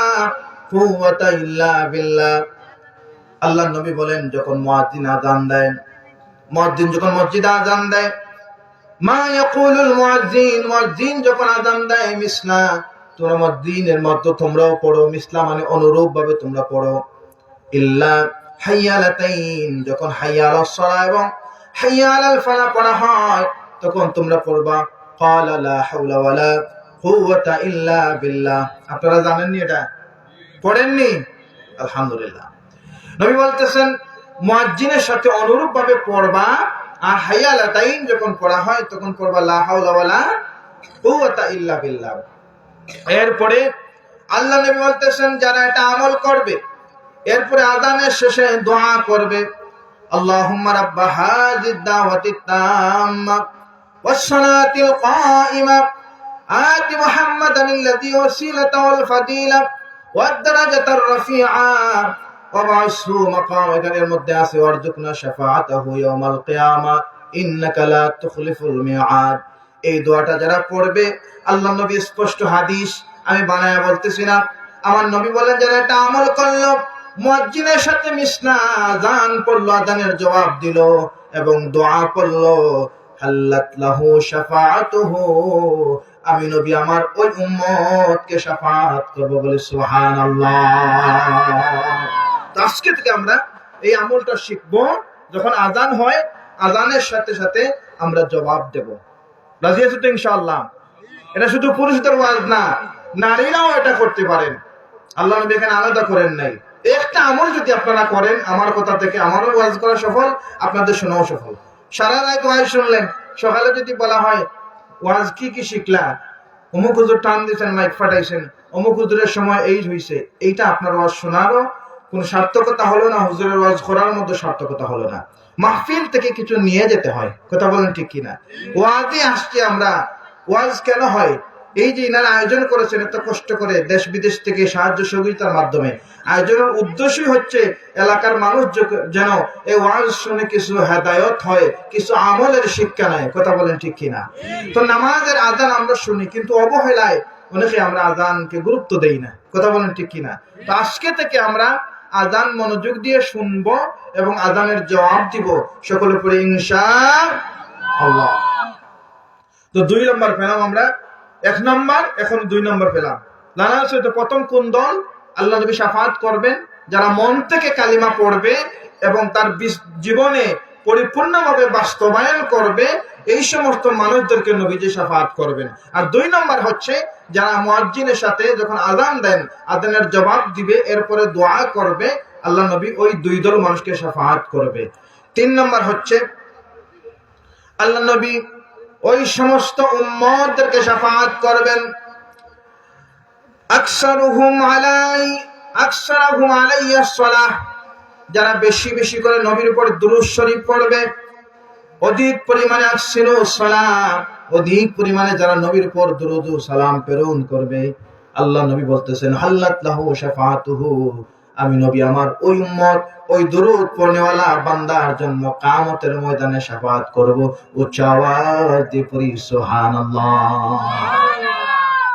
কুওয়াতা ইল্লা বিল্লাহ। আল্লাহর নবী বলেন যখন মুয়াজ্জিন আযান দেয়, মুয়াজ্জিন যখন মসজিদে আযান দেয়, মা ইয়াকুলুল মুয়াজ্জিন, মুয়াজ্জিন যখন আযান দেয়, মিসলা তোমরা মুয়াজ্জিনের মতো তোমরাও পড়ো, মিসলা মানে অনুরূপ ভাবে তোমরা পড়ো। ইল্লা হাইয়ালাতাইন, যখন হাইয়া আলাস সালাহ এবং হাইয়া আলাল ফালাহ পড়া হয় তখন তোমরা পড়বা ক্বালা লা হাওলা ওয়ালা কুওয়াতা ইল্লা বিল্লাহ। আপনারা জানেননি এটা? পড়েননি? আলহামদুলিল্লাহ। নবী বলতেছেন মুয়াজ্জিনের সাথে অনুরূপ ভাবে পড়বা, আর হাইয়া আলাতাইন যখন পড়া হয় তখন পড়বা লা হাওলা ওয়ালা কুওয়াতা ইল্লা বিল্লাহ। এরপরে আল্লাহ নবী বলতেছেন যারা এটা আমল করবে, এরপরে আযানের শেষে দোয়া করবে, আল্লাহুম্মা রাব্বা হাযিদ দাওয়াতিত তাম্মা ওয়াস সালাতিল কাইমা আতি মুহাম্মাদানিল্লাযী ওয়াসিলাতা ওয়াল ফাদিলা ওয়াদ দারাজাতার রাফিআ ওয়া বা'সহু মাকাম। এর মধ্যে আছে ওয়ারজুকনা শাফাআতাহু ইয়াউমাল কিয়ামা ইন্নাকা লা তুখলিফুল মিআদ। এই দোয়াটা যারা পড়বে, আল্লাহ নবী স্পষ্ট হাদিস, আমি বানায়া বলতেছি না, আমার নবী বলেন যারা এটা আমল করলো, মুয়াজ্জিনের সাথে মিসলা আযান পড়লো, আযানের জবাব দিল এবং দোয়া করলো, হাল্লাত লাহু শাফাআতুহু, আমি নবী আমার ওই উম্মতকে শাফাআত করব। বলে সুবহানাল্লাহ। তো আজকে থেকে আমরা এই আমলটা শিখবো, যখন আযান হয় আযানের সাথে সাথে আমরা জবাব দেব। রাজি আছো তো ইনশাআল্লাহ? এটা শুধু পুরুষদের ওয়াজ না, নারীরাও এটা করতে পারেন। আল্লাহ নবী এখানে আলাদা করেন নাই। একটা আমল যদি আপনারা করেন, আমার কথা থেকে আমারও ওয়াজ করা সফল, আপনাদের শোনাও সফল। সারা রাত ওয়াজ শুনলেন, সকালে যদি বলা হয় ওয়াজ কি কি শিখলা, অমুক হুজুর টান দিয়েছেন, মাইক ফাটাইছেন, অমুক হুজুরের সময় এই হইছে, এইটা আপনার ওয়াজ শোনারও কোন সার্থকতা হলো না, হুজুরের ওয়াজ করার মধ্যে সার্থকতা হলো না। মাহফিল থেকে কিছু নিয়ে যেতে হয়। কথা বলেন ঠিক কিনা? ওয়াজে আসছি আমরা, ওয়াজ কেন হয়? এই যে ইনারা আয়োজন করেছেন এত কষ্ট করে, দেশ বিদেশ থেকে সাহায্য সহযোগিতার মাধ্যমে, আয়োজনের উদ্দেশ্যই হচ্ছে এলাকার মানুষ যেন এই ওয়াজ শুনে কিছু হেদায়ত হয়, কিছু আমলের শিক্ষা নেয়। কথা বলেন ঠিক কিনা? তো নামাজের আযান আমরা শুনি কিন্তু অবহেলায় অনেকে আমরা আযানকে গুরুত্ব দেই না। কথা বলেন ঠিক কিনা? তো আজকে থেকে আমরা আযান মনোযোগ দিয়ে শুনবো এবং আযানের জবাব দিব সকলে পড়ে ইনশাআল্লাহ। তো 2 নম্বর পেলাম আমরা, 1 নম্বর, এখন 2 নম্বর পেলাম। জানা আছে তো প্রথম কোন দল আল্লাহ নবী শাফাআত করবেন? যারা মন থেকে কালিমা পড়বে এবং তার জীবনে পরিপূর্ণভাবে বাস্তবায়ন করবে, এই সমস্ত মানুষদেরকে নবীজি শাফাআত করবেন। আর 2 নম্বর হচ্ছে যারা মুয়াজ্জিনের সাথে যখন আযান দেন আযানের জবাব দিবে, এরপরে দোয়া করবে, আল্লাহ নবী ওই 2 দল মানুষকে শাফাআত করবে। 3 নম্বর হচ্ছে আল্লাহ নবী ওই সমস্ত উম্মতদেরকে শাফাআত করবেন আকসারুহুম আলাইহিস সালাহ, যারা বেশি বেশি করে নবীর উপর দুরূদ শরীফ পড়বে, অধিক পরিমাণে আকসিরুস সালাহ, অধিক পরিমাণে যারা নবীর উপর দুরূদ ও সালাম প্রেরণ করবে, আল্লাহ নবী বলতেছেন হাল্লাত লাহু শাফাআতুহু, আমি নবী আমার ওই উম্মত ওই দুরূদ পড়নেওয়ালা বান্দার জন্য কিয়ামতের ময়দানে শাফাআত করব। উচ্চ আওয়াজ দিয়ে পড়ি সুবহানাল্লাহ।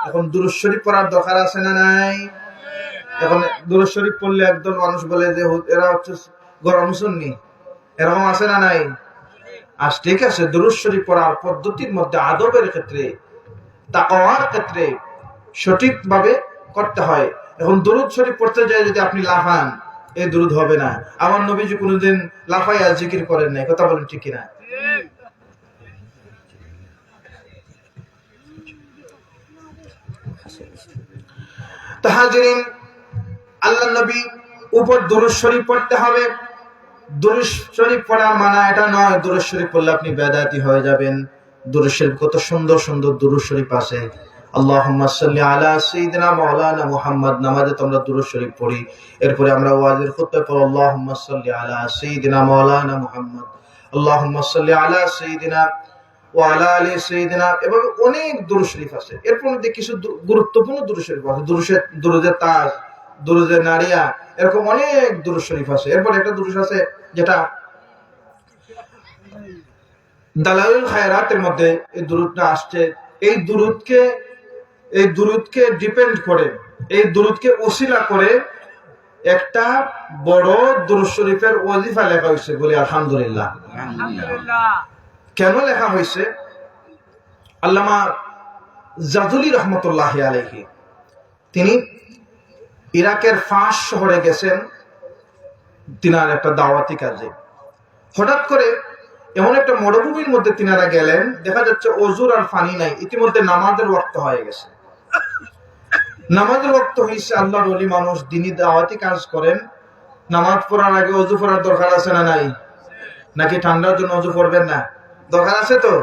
এখন দুরূদ শরীফ পড়ার দরকার আছে না নাই? এখন দুরূদ শরীফ পড়লে একদল মানুষ বলে যে এরা হচ্ছে গরম সুন্নি, এরকম আছে না নাই? আজ ঠিক আছে, দুরূদ শরীফ পড়ার পদ্ধতির মধ্যে আদবের ক্ষেত্রে, তাকওয়ার ক্ষেত্রে সঠিকভাবে করতে হয়। এখন দুরূদ শরীফ পড়তে যায় যদি আপনি লাফান, এই দুরূদ হবে না। আমার নবীজি কোনোদিন লাফাইয়া জিকির করেন নাই, কথা বলেন ঠিক কিনা? তো হাজিরিন, আল্লাহ নবী উপর দুরূদ শরীফ পড়তে হবে। দুরূদ শরীফ পড়া মানা এটা নয় দুরূদ শরীফ পড়লে আপনি বেদাতি হয়ে যাবেন। দুরূদ শরীফ কত সুন্দর সুন্দর দুরূদ শরীফ আছে। আল্লাহুম্মা সাল্লি আলা সাইয়্যিদিনা মাওলানা মুহাম্মদ, নামাজে তো আমরা দুরূদ শরীফ পড়ি। এরপরে আমরা ওয়াজের খুতবায় পড়ি আল্লাহুম্মা সাল্লি আলা সাইয়্যিদিনা মাওলানা মুহাম্মদ, আল্লাহুম্মা সাল্লি আলা সাইয়্যিদিনা ওয়া আলা আলি সাইয়্যিদিনা, এবং অনেক দুরূদ শরীফ আছে। এরপর মধ্যে কিছু গুরুত্বপূর্ণ দুরূদ শরীফ আছে, দুরুদে তাজ, দুরুদে নারিয়া, এরকম অনেক দুরূদ শরীফ আছে। এরপর একটা দুরূদ আছে যেটা দালাইলুল খায়রাতের মধ্যে এই দুরূদটা আসছে। এই দুরূদকে ডিপেন্ড করে, এই দুরূদকে ওসিলা করে একটা বড় দুরূদ শরীফের ওয়াজিফা লেখা হয়েছে, বলি আলহামদুলিল্লাহ। কেন লেখা হয়েছে? আল্লামা জাযুলি রহমতুল্লাহি আলাইহি তিনি ইরাকের ফাঁস শহরে গেছেন তিনার একটা দাওয়াতি কাজে। হঠাৎ করে এমন একটা মরুভূমির মধ্যে তিনারা গেলেন, দেখা যাচ্ছে ওযুর আর পানি নাই, ইতিমধ্যে নামাজের ওয়াক্ত হয়ে গেছে। নামাজের ওয়াক্ত হয়েছে, আল্লাহর ওলি মানুষ দিনী দাওয়াতি কাজ করেন, নামাজ পড়ার আগে ওযু পড়ার দরকার আছে না নাই? নাকি ঠান্ডার জন্য ওযু করবেন না? দরকার আছে তো।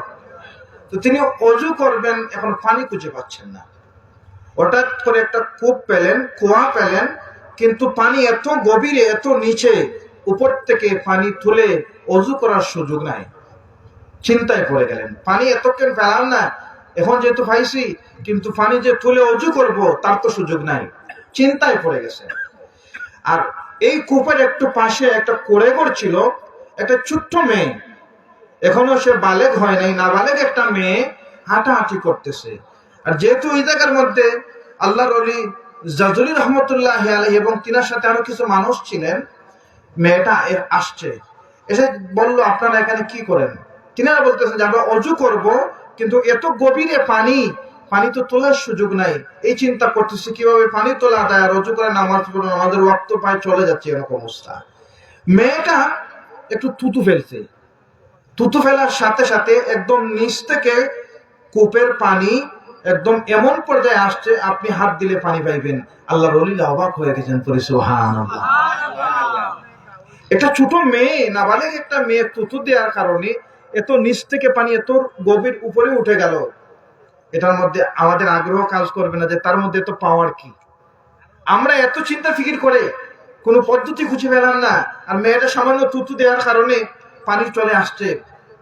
তো তিনি ওযু করবেন, এখন পানি খুঁজে পাচ্ছেন না। হঠাৎ করে একটা কুয়া পেলেন, কিন্তু পানি এত গভীরে, এত নিচে, উপর থেকে পানি তুলে ওযু করার সুযোগ নাই। চিন্তায় পড়ে গেলেন, পানি এতক্ষণ পেলাম না, এখন যেহেতু পাইছি, কিন্তু পানি যে তুলে ওযু করব তার তো সুযোগ নাই। চিন্তায় পড়ে গেছে। আর এই কূপের একটু পাশে একটা কোড়েঘর ছিল, একটা ছোট্ট মেয়ে, এখনো সে বালেগ হয় নাই, নাবালেগ একটা মেয়ে হাঁটাহাঁটি করতেছে। আর যেহেতু ওই জায়গার মধ্যে আল্লাহর ওলি জাযুলি রহমতুল্লাহি আলাইহি এবং তিনার সাথে আরো কিছু মানুষ ছিলেন, মেয়েটা আসছে, এসে বলল আপনারা এখানে কি করেন? তিনারা বলতেছেন যে আমরা ওযু করব, কিন্তু এত গভীরে পানি তো তোলার সুযোগ নাই। এই চিন্তা করতেছি কিভাবে পানি তোলা যায়, আর ওযু করে নামাজ পড়ো, আমাদের ওয়াক্ত প্রায় চলে যাচ্ছে, এরকম অবস্থা। মেয়েটা একটু থুতু ফেলছে, থুতু ফেলার সাথে সাথে একদম নিচ থেকে কূপের পানি একদম এমন পর্যায়ে আসছে, আপনি হাত দিলে পানি পাইবেন। আল্লাহর ওলিরা অবাক হয়ে গেছেন, পরে সুবহানাল্লাহ। একটা ছোট মেয়ে, নাবালেগ একটা মেয়ে থুতু দেওয়ার কারণে এত নিচ থেকে পানি এত গভীর উপরে উঠে গেল। এটার মধ্যে আমাদের আগ্রহ কাজ করবে না যে তার মধ্যে এত পাওয়ার কি? আমরা এত চিন্তা ফিকির করে কোনো পদ্ধতি খুঁজে পেলাম না, আর মেয়েটা সামান্য থুতু দেওয়ার কারণে পানি চলে আসছে।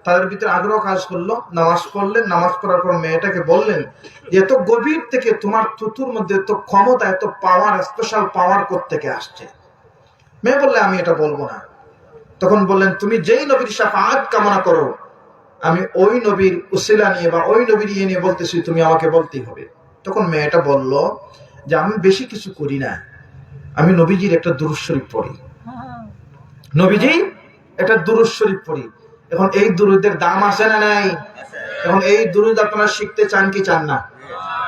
তাদের ভিতরে আগ্রহ কাজ করলো, নামাজ পড়লেন। নামাজ পড়ার পর মেয়েটাকে বললেন যে এত গভীর থেকে তোমার থুতুর মধ্যে এত ক্ষমতা, এত পাওয়ার, স্পেশাল পাওয়ার কোত্থেকে আসছে? মেয়ে বললে আমি এটা বলবো না। তখন বললেন তুমি যেই নবীর শাফাআত কামনা করো, আমি ওই নবীর উসিলা নিয়ে বা ওই নবীর ইয়ে নিয়ে বলতেছি, তুমি আমাকে বলতেই হবে। তখন মেয়েটা বলল যে আমি বেশি কিছু করি না, আমি নবীজির একটা দুরূদ শরীফ পড়ি, নবীজি একটা দুরূদ শরীফ পড়ি। এখন এই দুরূদের দাম আছে না নাই? এখন এই দুরূদ আপনারা শিখতে চান কি চান না?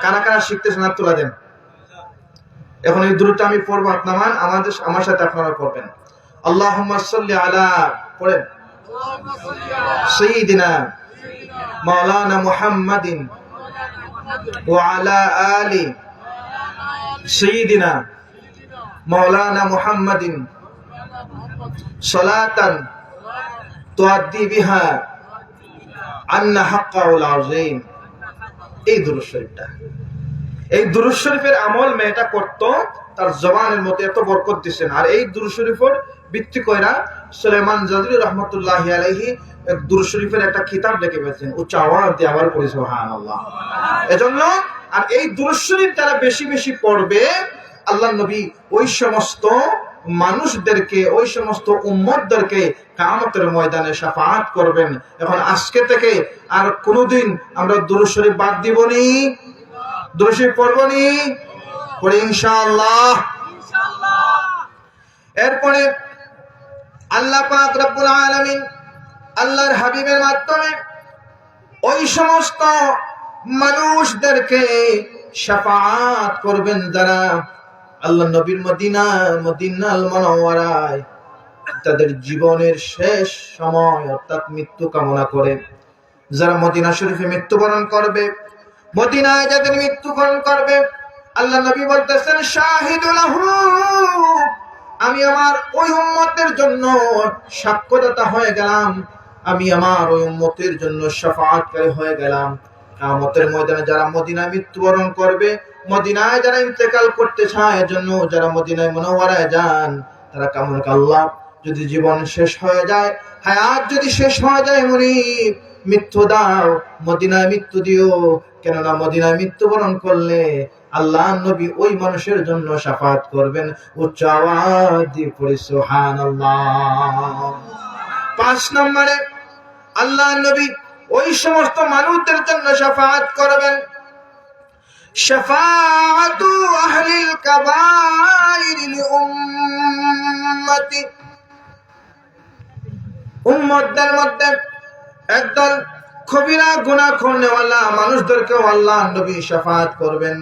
কারা কারা শিখতে চান তুলা দেন। এখন এই দুরূদটা আমি পড়বো, আপনারা আমার সাথে আপনারা পড়বেন। আল্লাহুম্মা সাল্লি আলা, পড়েন, সাইয়্যিদিনা মাওলানা মুহাম্মাদিন ওয়া আলা আলি সাইয়্যিদিনা মাওলানা মুহাম্মাদিন সালাতান তুআদ্দি বিহা আন্না হাক্কাউল আযীম। এই দুরূদ শরীফটা, এই দুরূদ শরীফের আমল মেয়েটা করত, তার জবানের মধ্যে এত বরকত দিয়েছেন। আর এই দুরূদ শরীফের ভিত্তি কইরা সুলাইমান জাযুলি রহমতুল্লাহি আলাইহি এক দুরূদ শরীফের একটা কিতাব লিখে ফেলছেন, উচ্চ আওয়াজ দিয়ে আবার পড়ি সুবহানাল্লাহ। এজন্য আর এই দুরূদ শরীফ যারা বেশি বেশি পড়বে, আল্লাহ নবী ওই সমস্ত মানুষদেরকে, ওই সমস্ত উম্মতদেরকে কিয়ামতের ময়দানে শাফাআত করবেন। এখন আজকে থেকে আর কোনোদিন আমরা দুরূদ শরীফ বাদ দিবনি, দুরূদ শরীফ পড়বনি, পড়ি ইনশাআল্লাহ। এরপরে আল্লাহ পাক রব্বুল আলামিন আল্লাহর হাবিবের মাধ্যমে ওই সমস্ত মানুষদেরকে শাফাআত করবেন যারা আল্লাহ নবীর মদিনাল মুনাওয়ারায় তাদের জীবনের শেষ সময় অর্থাৎ মৃত্যু কামনা করে যারা মদিনা শরীফে মৃত্যুবরণ করবে, মদিনায় যাদের মৃত্যুবরণ করবে, আল্লাহ নবী বলতেছেন শাহিদুলাহু, আমি আমার ওই উম্মতের জন্য সাক্ষ্যদাতা হয়ে গেলাম, আমি আমার ওই উম্মতের জন্য শাফাআতকারী হয়ে গেলাম। কিয়ামতের ময়দানে যারা মদিনায় মৃত্যুবরণ করবে, মদিনায় যারা ইন্তেকাল করতে চায়, এজন্য যারা মদিনায় মুনাওয়ারায় যান, তারা কামনা করে আল্লাহ যদি জীবন শেষ হয়ে যায়, হায়াত যদি শেষ হয়ে যায়, মুনিব মৃত্যু দাও, মদিনায় মৃত্যু দিও, কেননা মদিনায় মৃত্যুবরণ করলে আল্লাহ নবী ওই মানুষের জন্য শাফাআত করবেন। উচ্চ আওয়াজ দিয়ে পড়ি সুবহানাল্লাহ। 5 নম্বরে আল্লাহ নবী ওই সমস্ত মানুষদের জন্য শাফাআত করবেন, শাফাআতু আহলিল কাবাইর লিউম্মতি, উম্মতদের মধ্যে একদল কবিরা গুনাহ করনেওয়ালা মানুষদেরকেও আল্লাহ নবী শাফাআত করবেন।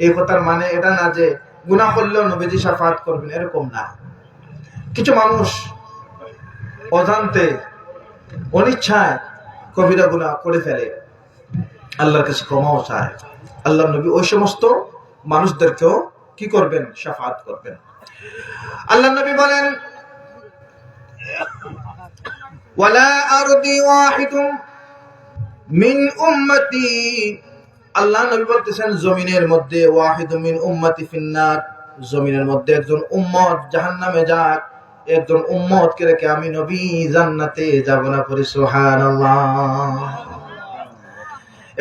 এই কথার মানে এটা না যে গুনাহ করলেও নবীজি শাফাআত করবেন, এরকম না। কিছু মানুষ অজান্তে অনিচ্ছায় কবিরা গুনাহ করে ফেলে, আল্লাহর কাছে ক্ষমাও চায়, আল্লাহ নবী ওই সমস্ত মানুষদেরকেও কি করবেন? শাফাআত করবেন। আল্লাহ নবী বলেন ওয়ালা আরদি ওয়াহিদুম মিন উম্মতি, আল্লাহ নবী বলতেছেন জমিনের মধ্যে ওয়াহিদুম মিন উম্মতি ফিন্নার, জমিনের মধ্যে একজন উম্মত জাহান্নামে যাক, একজন উম্মতকে রেখে আমি নবী জান্নাতে যাব না, পড়ি সুবহানাল্লাহ।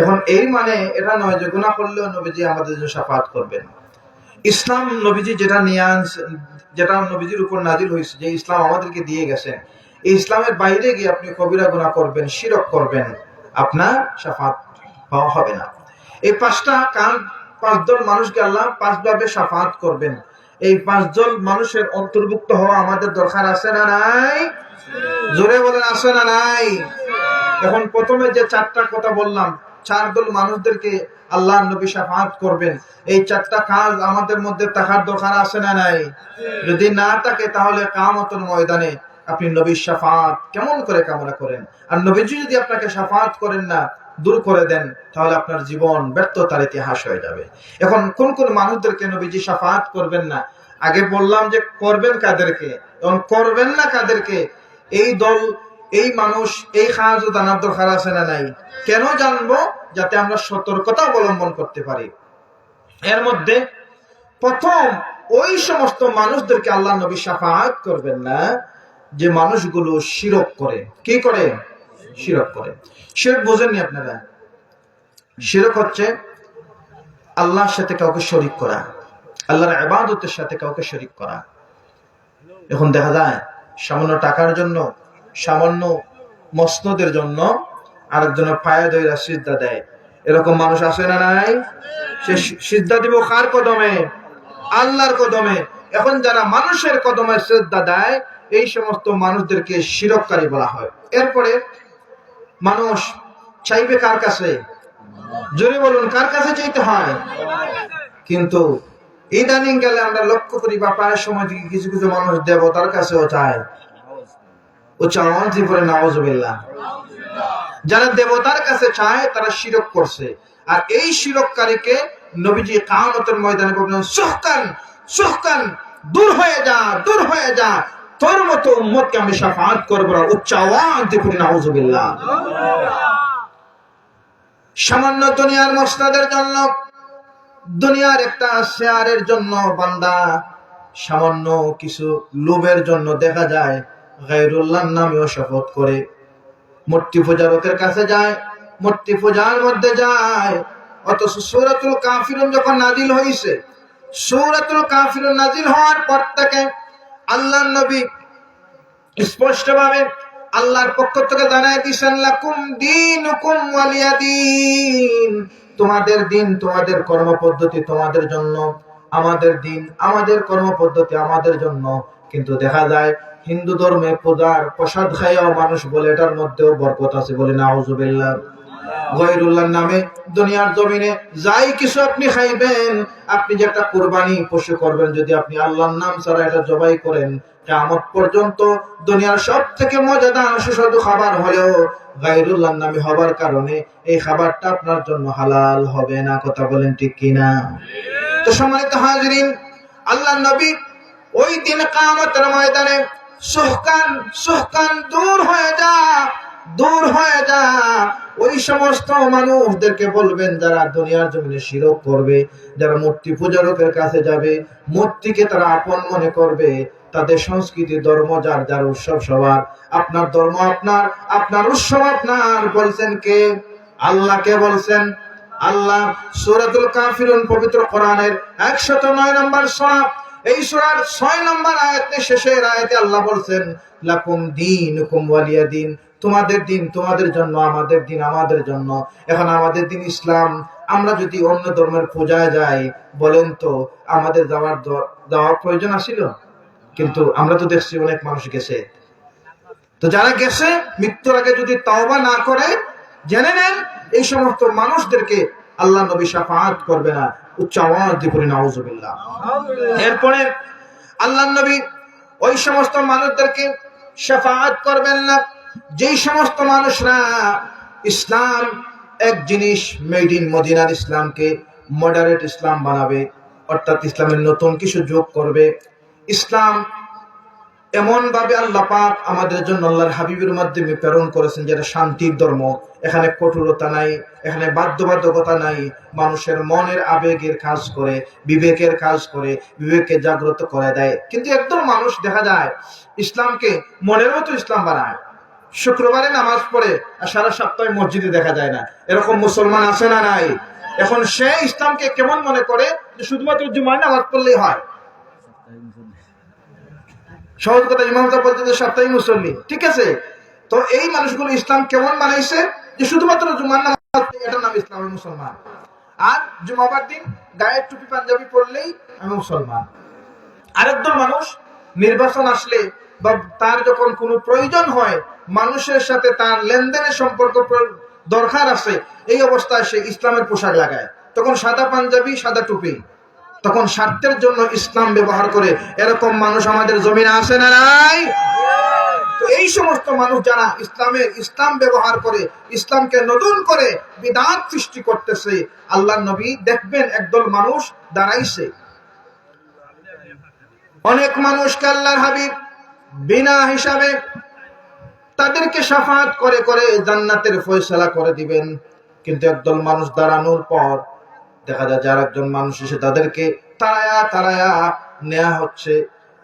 এখন এই মানে এটা নয় যে গুনাহ করলেও নবীজি আমাদের জন্য শাফাআত করবেন। ইসলাম নবীজি যেটা নিয়ে আনছেন, যেটা নবীজির উপর নাজিল হয়েছে, যে ইসলাম আমাদেরকে দিয়ে গেছেন, এই ইসলামের বাইরে গিয়ে আপনি কবিরা গুনাহ করবেন, শিরক করবেন, আপনার শাফাআত পাওয়া হবে না। এই 5 দল মানুষকে আল্লাহ 5 ভাবে শাফাআত করবেন। এই 5 দল মানুষের অন্তর্ভুক্ত হওয়া আমাদের দরকার আছে না নাই? জোরে বলেন, আছে না নাই? এখন প্রথমে যে 4টা কথা বললাম, 4 দল মানুষদেরকে আল্লাহ নবী শাফাআত করবেন, এই 4টা কাজ আমাদের মধ্যে থাকার দরকার আছে না নাই? যদি না থাকে তাহলে কিয়ামতের ময়দানে আপনি নবীর শাফাআত কেমন করে কামনা করেন? আর নবীজি যদি আপনাকে শাফাআত করেন না, দূর করে দেন, তাহলে আপনার জীবন ব্যর্থতার ইতিহাস হয়ে যাবে। এখন কোন কোন মানুষদেরকে নবীজি শাফাআত করবেন না? আগে বললাম যে করবেন কাদেরকে, এখন করবেন না কাদেরকে। এই দল, এই মানুষ, এই কাজও জানার দরকার আছে না নাই? কেন জানবো? যাতে আমরা সতর্কতা অবলম্বন করতে পারি। এর মধ্যে প্রথম ওই সমস্ত মানুষদেরকে আল্লাহ নবী শাফাআত করবেন না যে মানুষগুলো শিরক করে। কি করে? শিরক করে। শিরক বোঝেননি আপনারা? শিরক হচ্ছে আল্লাহর সাথে কাউকে শরীক করা, আল্লাহর ইবাদতের সাথে কাউকে শরীক করা। এখন দেখা যায় সামান্য টাকার জন্য, সামান্য মসনদের জন্য আরেকজনের পায়ে ধরে সিজদা দেয়। এরকম মানুষ আছে না নাই? সে সিজদা দিব কার কদমে? আল্লাহর কদমে। এখন যারা মানুষের কদমে সিজদা দেয়, এই সমস্ত মানুষদেরকে শিরককারী বলা হয়। এরপরে মানুষ চাইবে কার কাছে? জোরে বলুন, কার কাছে চাইতে হয়? কিন্তু ইদানিং গেলে আমরা লক্ষ্য করি বা প্রায় সময় থেকে কিছু কিছু মানুষ দেবতার কাছেও চায়। উচ্চ আওয়াজ দিয়ে পড়ে নাউজুবিল্লাহ। যারা দেবতার কাছে চায় তারা শিরক করছে। আর এই শিরককারীকে নবীজি কিয়ামতের ময়দানে বলবেন, সুহকান সুহকান, দূর হয়ে যা, দূর হয়ে যা, তোর মতো উম্মতকে আমি শাফাআত করব না। উচ্চ আওয়াজ দিয়ে পড়ে নাউজুবিল্লাহ। সামান্য দুনিয়ার মসনদের জন্য, দুনিয়ার একটা শেয়ারের জন্য বান্দা সামান্য কিছু লোভের জন্য দেখা যায় গায়রুল্লাহর নামেও শপথ করে। মূর্তি পূজারকের কাছে যায়, মূর্তি পূজার মধ্যে যায়। অথচ সূরাতুল কাফিরুন যখন নাজিল হয়েছে, সূরাতুল কাফিরুন নাজিল হওয়ার পর থেকে আল্লাহর নবী স্পষ্টভাবে আল্লাহর পক্ষ থেকে জানাই দিয়েছেন, লাকুম দীনুকুম ওয়ালিয়া দীন, তোমাদের দিন, তোমাদের কর্মপদ্ধতি তোমাদের জন্য, আমাদের দিন, আমাদের কর্মপদ্ধতি আমাদের জন্য। কিন্তু দেখা যায় হিন্দু ধর্মে পূজার প্রসাদ খাইয়াও মানুষ বলে এটার মধ্যেও বরকত আছে, বলে নাউজুবিল্লাহ। গায়রুল্লাহর নামে দুনিয়ার জমিনে যাই কিছু আপনি খাইবেন, আপনি যে একটা কুরবানি পশু করবেন, যদি আপনি আল্লাহর নাম ছাড়া এটা জবাই করেন, কিয়ামত পর্যন্ত দুনিয়ার সবথেকে মজাদার সুস্বাদু খাবার হলেও গায়রুল্লাহর নামে হবার কারণে এই খাবারটা আপনার জন্য হালাল হবে না। কথা বলেন ঠিক কিনা? তো সম্মানিত হাজিরিন, আল্লাহর নবী ওই দিন কিয়ামতের ময়দানে সুহকান সুহকান দূর হয়ে যা, দূর হয়ে যা, ওই সমস্ত মানুষদেরকে বলবেন যারা দুনিয়ার জমিনে শিরক করবে, যারা মূর্তি পূজারকের কাছে যাবে, মূর্তিকে তারা আপন মনে করবে, তাদের সংস্কৃতি ধর্ম যার যার, উৎসব সবার। আপনার ধর্ম আপনার, আপনার উৎসব আপনার। বলছেন কে? আল্লাহকে বলছেন। আল্লাহ সূরাতুল কাফিরুন পবিত্র কোরআনের 109 নম্বর সূরা, এই সূরার 6 নম্বর আয়াতে, শেষের আয়াতে আল্লাহ বলছেন, লাকুম দীনুকুম ওয়ালিয়া দীন, তোমাদের দিন তোমাদের জন্য, আমাদের দিন আমাদের জন্য। এখন আমাদের দিন ইসলাম, আমরা যদি অন্য ধর্মের পূজায় যাই, বলেন তো আমাদের যাওয়ার প্রয়োজন আছিল? কিন্তু আমরা তো দেখছি অনেক মানুষ গেছে। তো যারা গেছে মৃত্যুর আগে যদি তওবা না করে, জেনে নেন এই সমস্ত মানুষদেরকে আল্লাহ নবী শাফাআত করবে না। উচ্চ আওয়াজ দিয়ে পড়ি নাউজুবিল্লাহ। এরপরে আল্লাহ নবী ওই সমস্ত মানুষদেরকে শাফাআত করবেন না যেই সমস্ত মানুষরা ইসলাম এক জিনিস মেড ইন মদিনার ইসলামকে মডারেট ইসলাম বানাবে, অর্থাৎ ইসলামের নতুন কিছু যোগ করবে। ইসলাম এমন ভাবে আল্লাহ পাক আমাদের জন্য আল্লাহর হাবিবের মাধ্যমে প্রেরণ করেছেন যেটা শান্তির ধর্ম। এখানে কঠোরতা নাই, এখানে বাধ্যবাধকতা নাই, মানুষের মনের আবেগের কাজ করে, বিবেকের কাজ করে, বিবেককে জাগ্রত করে দেয়। কিন্তু একদম মানুষ দেখা যায় ইসলামকে মনের মতো ইসলাম বানায়, শুক্রবারে নামাজ পড়ে আর সারা সপ্তাহে মসজিদে দেখা যায় না। এরকম মুসলমান আছে না নাই? এখন সে ইসলামকে কেমন মনে করে যে শুধুমাত্র জুমায় নামাজ পড়লেই হয়। সহজ কথা, ইমাম সাহেব বলতে সপ্তাহে মুসল্লি, ঠিক আছে। তো এই মানুষগুলো ইসলাম কেমন বানাইছে যে শুধুমাত্র জুমার নামাজ, এটার নাম ইসলামের মুসলমান। আর জুমাবার দিন গায়ের টুপি পাঞ্জাবি পড়লেই আমি মুসলমান। আরেকদল মানুষ নির্বাচন আসলে বা তার যখন কোনো প্রয়োজন হয়, মানুষের সাথে তার লেনদেনের সম্পর্ক দরকার আছে, এই অবস্থায় সে ইসলামের পোশাক লাগায়, তখন সাদা পাঞ্জাবি সাদা টুপি, তখন স্বার্থের জন্য ইসলাম ব্যবহার করে। এরকম মানুষ আমাদের জমিনে আছে না নাই? তো এই সমস্ত মানুষ যারা ইসলাম ব্যবহার করে, ইসলামকে নতুন করে বিদআত সৃষ্টি করতেছে, আল্লাহর নবী দেখবেন একদল মানুষ দাঁড়াইছে, অনেক মানুষকে আল্লাহর হাবিব বিনা হিসাবে তাদেরকে শাফাআত করে করে জান্নাতের ফয়সালা করে দিবেন। কিন্তু একদল মানুষ দাঁড়ানোর পর দেখা যায় যার একজন মানুষ এসে তাদেরকে তাড়ায়া তাড়ায়া নেওয়া হচ্ছে।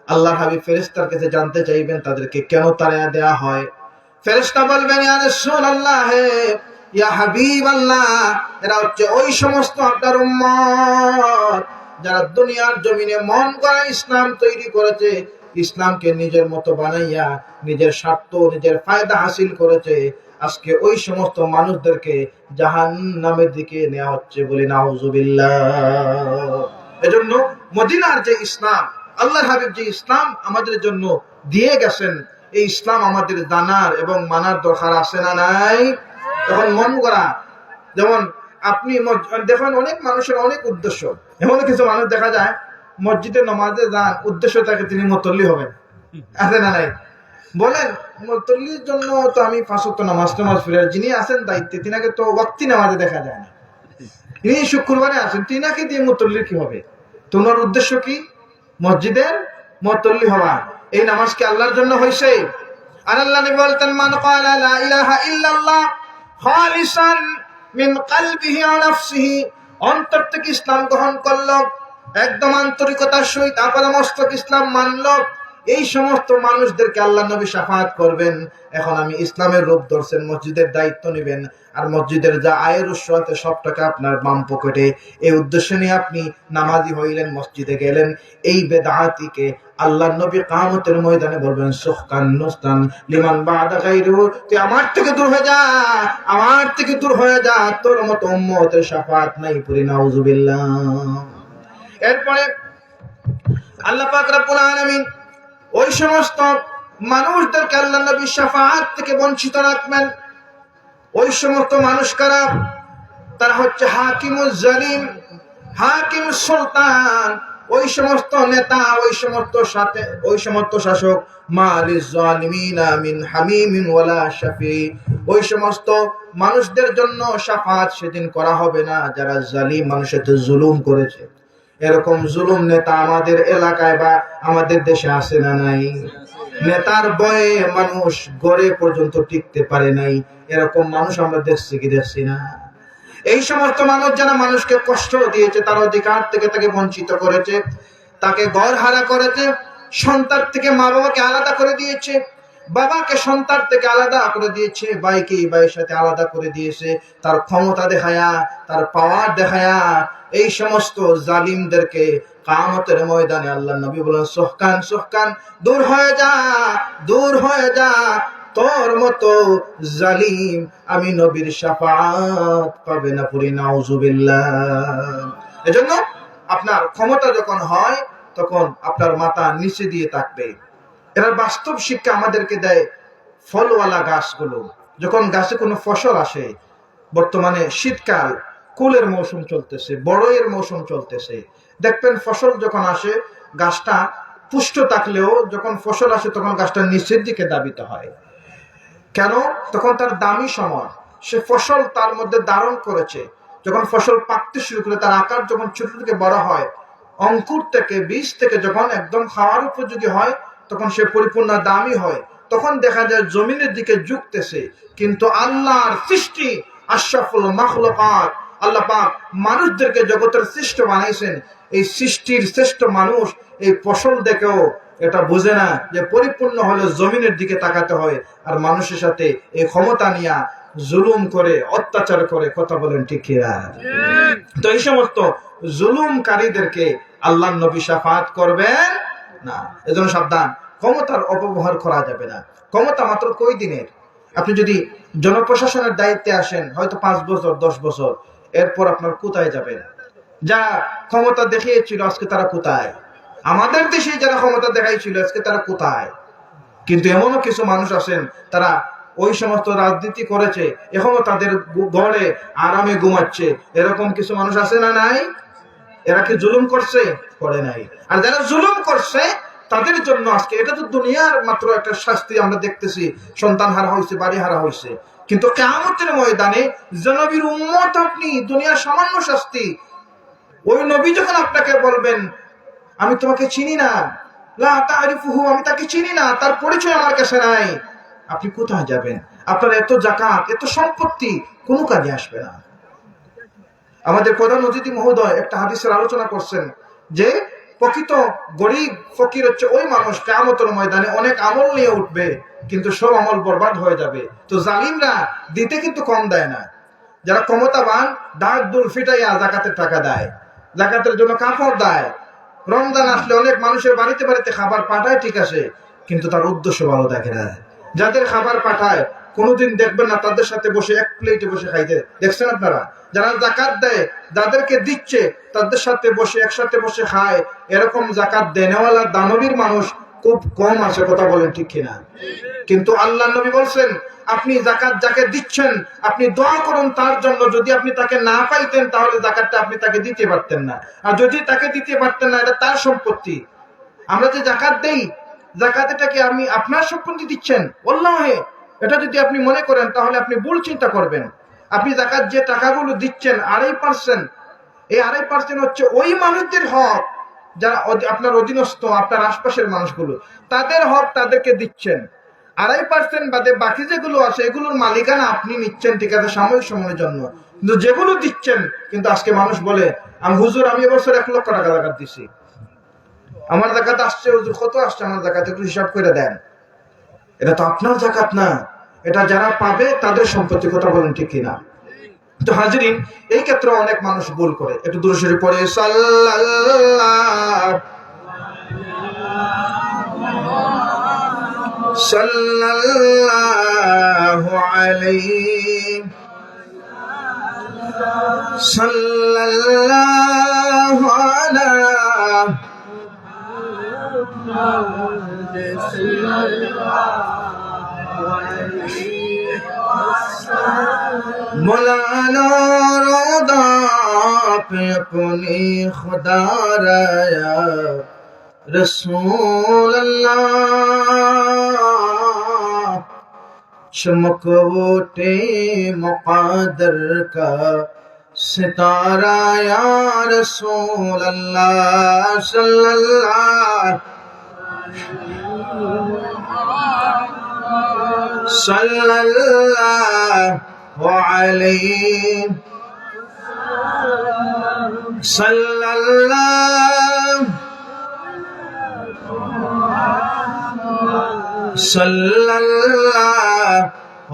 আল্লাহর হাবিব ফেরেশতার কাছে জানতে চাইবেন তাদেরকে কেন তাড়ায়া দেয়া হয়। ফেরেশতা বলবেন, ইয়া রাসূলুল্লাহ, ইয়া হাবিবাল্লাহ, এরা হচ্ছে ওই সমস্ত আপনার উম্মত যারা দুনিয়ার জমিনে মন গড়া ইসলাম তৈরি করেছে, ইসলামকে নিজের মতো বানাইয়া নিজের স্বার্থ নিজের ফায়দা হাসিল করেছে। আজকে ওই সমস্ত মানুষদেরকে জাহান্নামের দিকে নেওয়া হচ্ছে, বলি নাউজুবিল্লাহ। এজন্য মদিনার যে ইসলাম, আল্লাহর হাবিব যে ইসলাম আমাদের জন্য দিয়ে গেছেন, এই ইসলাম আমাদের জানার এবং মানার দরকার আছে না নাই? তখন মন গড়া, যেমন আপনি দেখেন অনেক মানুষের অনেক উদ্দেশ্য। এমন কিছু মানুষ দেখা যায় মসজিদে নামাজে যান, উদ্দেশ্য থাকে তিনি মুতল্লি হবেন, আছে না নাই? বলেন মুতল্লির জন্য তো আমি 5 ওয়াক্ত নামাজ ফিরে, যিনি আছেন দায়িত্বে তিনাকে তো ওয়াক্তি নামাজে দেখা যায় না, তিনি শুক্রবারে আসেন, তিনাকে দিয়ে মুতল্লির কি হবে? তোমার উদ্দেশ্য কি? মসজিদের মুতল্লি হওয়া। এই নামাজ কি আল্লাহর জন্য হইছে? আর আল্লাহ নবী বলতেন, মান ক্বালা লা ইলাহা ইল্লাল্লাহ খালিসান মিন কলবিহি ওয়া নাফসিহি, অন্তর থেকে ইসলাম গ্রহণ করলো, একদম আন্তরিকতার সহিত আপাদমস্তক ইসলাম মানলো, এই সমস্ত মানুষদেরকে আল্লাহ নবী শাফাআত করবেন। এখন আমি ইসলামের রূপ ধরছেন, মসজিদের দায়িত্ব নেবেন, আর মসজিদের যা আয়ের উৎস আছে সব টাকা আপনার বাম পকেটে, এই উদ্দেশ্য নিয়ে আপনি নামাজি হইলেন, মসজিদে গেলেন। এই বেদাতিকে আল্লাহ নবী কিয়ামতের ময়দানে বলবেন সুহকান নুস্তান লিমান বাদা গায়রু, তুই আমার থেকে দূর হয়ে যা, আমার থেকে দূর হয়ে যা, তোর মত উম্মতের শাফাআত নাই। পড়ি নাউযুবিল্লাহ। এরপরে আল্লাহ পাক রব্বুল আলামিন ওই সমস্ত মানুষদেরকে আল্লাহ নবী শাফাআত থেকে বঞ্চিত রাখবেন। ওই সমস্ত মানুষ কারা? তারা হচ্ছে হাকিমুজ জালিম, হাকিম সুলতান, ওই সমস্ত নেতা, ওই সমস্ত শাসক। মালিজ জালিমিনা মিন হামিমিন ওয়ালা শাফি, ওই সমস্ত মানুষদের জন্য শাফাআত সেদিন করা হবে না যারা জালিম, মানুষের জুলুম করেছে। এরকম জুলুম নেতা আমাদের এলাকায় বা আমাদের দেশে আছে না নাই? নেতার ভয়ে মানুষ গড়ে পর্যন্ত টিকতে পারে নাই, এরকম মানুষ আমরা দেখছি কি দেখছি না? এই সমস্ত মানুষ যারা মানুষকে কষ্ট দিয়েছে, তার অধিকার থেকে তাকে বঞ্চিত করেছে, তাকে ঘর হারা করেছে, সন্তান থেকে মা বাবাকে আলাদা করে দিয়েছে, বাবাকে সন্তান থেকে আলাদা করে দিয়েছে, ভাইকে ভাইয়ের সাথে আলাদা করে দিয়েছে, তার ক্ষমতা দেখায়া, তার পাওয়ার দেখায়া, এই সমস্ত জালিমদেরকে কিয়ামতের ময়দানে আল্লাহ নবী বলেন সুহকান সুহকান, দূর হয়ে যা, দূর হয়ে যা, তোর মতো জালিম আমি নবীর শাফাআত পাবে না। পড়ি নাউযুবিল্লাহ। এজন্য আপনার ক্ষমতা যখন হয় তখন আপনার মাথা নিচে দিয়ে থাকবে। এরা বাস্তব শিক্ষা আমাদেরকে দেয়। ফলওয়ালা গাছগুলো, যখন গাছে কোনো ফসল আসে, বর্তমানে শীতকাল, কুলের মৌসুম চলতেছে, বড়ইয়ের মৌসুম চলতেছে, দেখবেন ফসল যখন আসে গাছটা পুষ্ট থাকলেও যখন ফসল আসে তখন গাছটা নিচের দিকে দাবিত হয়। কেন? তখন তার দামি সময়, সে ফসল তার মধ্যে ধারণ করেছে। যখন ফসল পাকতে শুরু করে, তার আকার যখন ছোট থেকে বড় হয়, অঙ্কুর থেকে, বীজ থেকে যখন একদম খাওয়ার উপযোগী হয়, তখন সে পরিপূর্ণ দামি হয়। তখন দেখা যায় জমিনের দিকে ঝুঁকতেছে। কিন্তু আল্লাহর সৃষ্টি আশরাফুল মাখলুকাত, আল্লাহ পাক মানুষদেরকে জগতের শ্রেষ্ঠ বানাইছেন। এই সৃষ্টির শ্রেষ্ঠ মানুষ এই ফসল দেখেও এটা বুঝে না যে পরিপূর্ণ হলে জমিনের দিকে তাকাতে হয়, আর মানুষের সাথে এই ক্ষমতা নিয়ে জুলুম করে, অত্যাচার করে। কথা বলেন ঠিক কি না? তো এই সমস্ত জুলুমকারীদেরকে আল্লাহর নবী শাফাআত করবেন না। এজন্য সাবধান, ক্ষমতার অপব্যবহার করা যাবে না। ক্ষমতা মাত্র কই দিনের। আপনি যদি জনপ্রশাসনের দায়িত্বে আসেন, হয়তো 5 বছর 10 বছর, এরপর আপনার কোথায় যাবেন? যা ক্ষমতা দেখিয়েছিল আজকে তারা কোথায়? আমাদের দেশে যারা ক্ষমতা দেখাইছিল আজকে তারা কোথায়? কিন্তু এমনও কিছু মানুষ আছেন, তারা ওই সমস্ত রাজনীতি করেছে, এখনো তাদের ঘরে আরামে ঘুমাচ্ছে। এরকম কিছু মানুষ আছে না নাই? এরা কি জুলুম করছে? করে নাই। আর যারা জুলুম করছে তাদের জন্য আজকে, এটা তো দুনিয়ার মাত্র একটা শাস্তি আমরা দেখতেছি, সন্তান হারা হয়েছে, বাড়ি হারা হয়েছে। কিন্তু কিয়ামতের ময়দানে যে নবীর উম্মত আপনি, দুনিয়ার সামান্য শাস্তি। ওই নবী যখন আপনাকে বলবেন আমি তোমাকে চিনি না, লা তারিফুহু, আমি তাকে চিনি না, তার পরিচয় আমার কাছে নাই, আপনি কোথায় যাবেন? আপনার এত যাকাত, এত সম্পত্তি কোনো কাজে আসবে না। আমাদের প্রধান অতিথি মহোদয় একটা হাদিসের আলোচনা করছেন যে প্রকৃত গরিব ফকির হচ্ছে ওই মানুষ কিয়ামতের ময়দানে অনেক আমল নিয়ে উঠবে, কিন্তু সব আমল বরবাদ হয়ে যাবে। তো জালিমরা দিতে কিন্তু কম দেয় না। যারা ক্ষমতাবান ডাক দুল ফিটাইয়া যাকাতের টাকা দেয়, যাকাতের জন্য কাপড় দেয়, রমজান আসলে অনেক মানুষের বাড়িতে বাড়িতে খাবার পাঠায়, ঠিক আছে, কিন্তু তার উদ্দেশ্য ভালো দেখে না। যাদের খাবার পাঠায় কোনোদিন দেখবেন না তাদের সাথে বসে এক প্লেটে বসে খাইতে দেখছেন আপনারা? যারা যাকাত দেয়, যাদেরকে দিচ্ছে তাদের সাথে বসে একসাথে বসে খায়, এরকম যাকাত দেনেওয়ালা দানবীর মানুষ খুব কম আছে। কথা বলেন ঠিক কিনা? কিন্তু আল্লাহ নবী বলছেন আপনি যাকাত যাকে দিচ্ছেন আপনি দোয়া করুন তার জন্য। যদি আপনি তাকে না পাইতেন তাহলে যাকাতটা আপনি তাকে দিতে পারতেন না, আর যদি তাকে দিতে পারতেন না, এটা তার সম্পত্তি। আমরা যে যাকাত দেই, যাকাতটা কি আপনি আপনার সম্পত্তি দিচ্ছেন? ওয়াল্লাহি এটা যদি আপনি মনে করেন তাহলে আপনি ভুল চিন্তা করবেন। আপনি যাকাত যে টাকাগুলো দিচ্ছেন 2.5%, এই 2.5% হচ্ছে ওই মানুষদের হক যারা আপনার অধীনস্থ, আপনার আশপাশের মানুষগুলো, তাদের হক তাদেরকে দিচ্ছেন। 2.5% বাদে বাকি যেগুলো আছে এগুলোর মালিকানা আপনি নিচ্ছেন, ঠিক আছে, সাময়িক সময়ের জন্য। কিন্তু যেগুলো দিচ্ছেন, কিন্তু আজকে মানুষ বলে আমি হুজুর আমি এবছর 1 লক্ষ টাকা যাকাত দিছি। আমার জাকাত আসছে, হুজুর কত আসছে আমার জাকাত, একটু হিসাব করে দেন। এটা তো আপনার জাকাত না, এটা যারা পাবে তাদের সম্পত্তি। কথা বলেন ঠিক কিনা? তো হাজিরিন, এই ক্ষেত্রে অনেক মানুষ ভুল করে। একটু দূরে সরে পড়ে সাল্লাল্লাহু আলাইহি সাল্লাল্লাহু আলা मौलाना रोदा पे अपनी खुदा राया रसूल अल्लाह चमक उठे मुक़द्दर का सितारा या रसूल अल्लाह सल्लल्लाहु सल्लल्लाहु अलैहि सल्लल्लाहु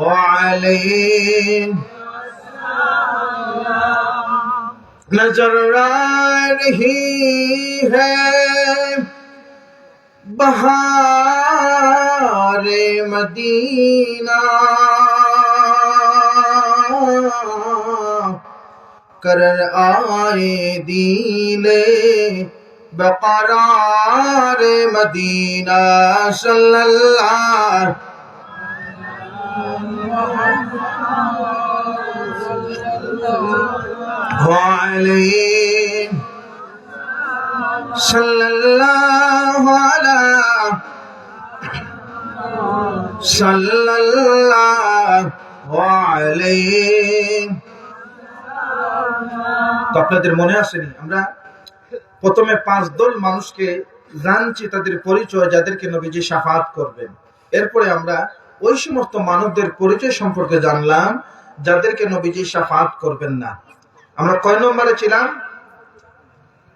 अलैहि नजर आ रही है बहारे मदीना कर आए दीने बकरार मदीना सल्लल्लाहु अलैहि सल्लल्लाहु अलैहि। তো আপনাদের মনে আসেনি, আমরা প্রথমে 5 দল মানুষকে জানছি তাদের পরিচয়, যাদেরকে নবীজি শাফাআত করবেন। এরপরে আমরা ওই সমস্ত মানবদের পরিচয় সম্পর্কে জানলাম যাদেরকে নবীজি শাফাআত করবেন না। আমরা কয় নম্বরে ছিলাম?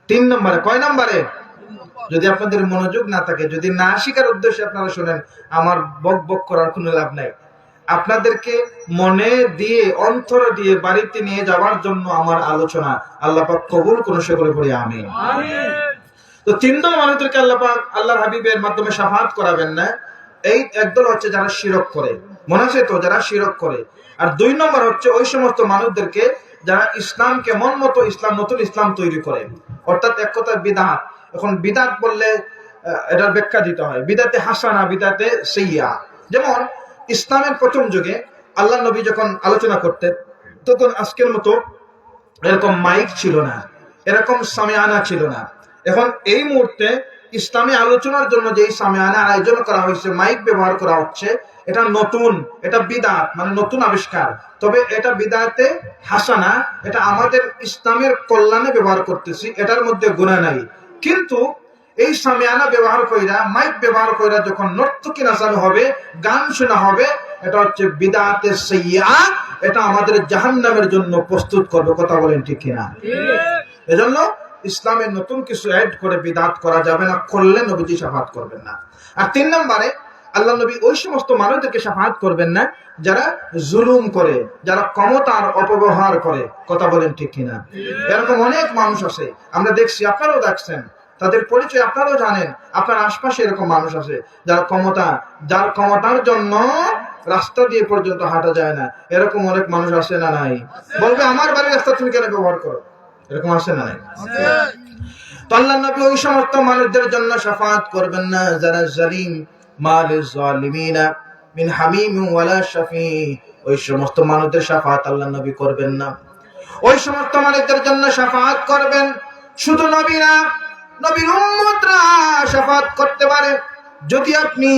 3 নম্বরে। কয় নম্বরে? যদি আপনাদের মনোযোগ না থাকে, যদি না শিখার উদ্দেশ্যে আপনারা শুনেন, আমার বক বক করার কোনো লাভ নাই। আপনাদেরকে মনে দিয়ে অন্তর দিয়ে বাড়িতে নিয়ে যাওয়ার জন্য আমার আলোচনা। আল্লাহ পাক কবুল করুন, সকলে পড়ি আমিন। তো 3 দল মানুষদেরকে আল্লাহ পাক আল্লাহর হাবিবের মাধ্যমে শাফাআত করাবেন না। এই একদল হচ্ছে যারা শিরক করে, মনে আছে তো, যারা শিরক করে। আর 2 নম্বর হচ্ছে ওই সমস্ত মানুষদেরকে যারা ইসলামকে মন মতো ইসলাম, নতুন ইসলাম তৈরি করে, অর্থাৎ এক কথা বিদআত। এখন বিদআত বললে এটার ব্যাখ্যা দিতে হয়, বিদআতে হাসানা, বিদআতে সাইয়্যা। যেমন ইসলামের প্রথম যুগে আল্লাহ নবী যখন আলোচনা করতেন, তখন আজকের মতো এরকম মাইক ছিল না, এরকম সামিয়ানা ছিল না। এখন এই মুহূর্তে ইসলামী আলোচনার জন্য যে সামিয়ানা আয়োজন করা হয়েছে, মাইক ব্যবহার করা হচ্ছে, এটা নতুন, এটা বিদআত, মানে নতুন আবিষ্কার। তবে এটা বিদআতে হাসানা, এটা আমাদের ইসলামের কল্যাণে ব্যবহার করতেছি, এটার মধ্যে গুনাহ নাই। কিন্তু এই সামিয়ানা ব্যবহার কইরা, মাইক ব্যবহার কইরা যখন নর্তকী নাচানো হবে, গান শোনা হবে, এটা হচ্ছে বিদআতে সাইয়্যা। এটা আমাদের জাহান্নামের জন্য প্রস্তুত করবে। কথা বলেন ঠিক কিনা? এজন্য ইসলামের নতুন কিছু অ্যাড করে বিদআত করা যাবে না, করলে নবীজি শাফাআত করবেন না। আর 3 নম্বরে আল্লাহ নবী ওই সমস্ত মানুষদেরকে শাফাআত করবেন না যারা জুলুম করে, যারা ক্ষমতার অপব্যবহার করে। কথা বলেন ঠিক কিনা? এরকম অনেক মানুষ আছে, আমরা দেখছি, আপনারাও দেখছেন, তাদের পরিচয় আপনারাও জানেন। আপনার আশপাশে এরকম মানুষ আছে যার ক্ষমতার জন্য রাস্তা দিয়ে পর্যন্ত হাঁটা যায় না। এরকম অনেক মানুষ আছে না নাই? বলবে আমার বাড়ির রাস্তা তুমি কেন ব্যবহার করো? এরকম আছে না নাই? তো আল্লাহ নবী ওই সমস্ত মানুষদের জন্য শাফাআত করবেন না যারা জালিম, মালিজ জালিমিনা মিন হামিম ওয়ালা শাফি। ওই সমস্ত মানুষদের শাফাআত আল্লাহ নবী করবেন না। ওই সমস্ত মানুষদের জন্য শাফাআত করবেন শুধু নবীরা, নবীর উম্মতরা শাফাআত করতে পারে। যদি আপনি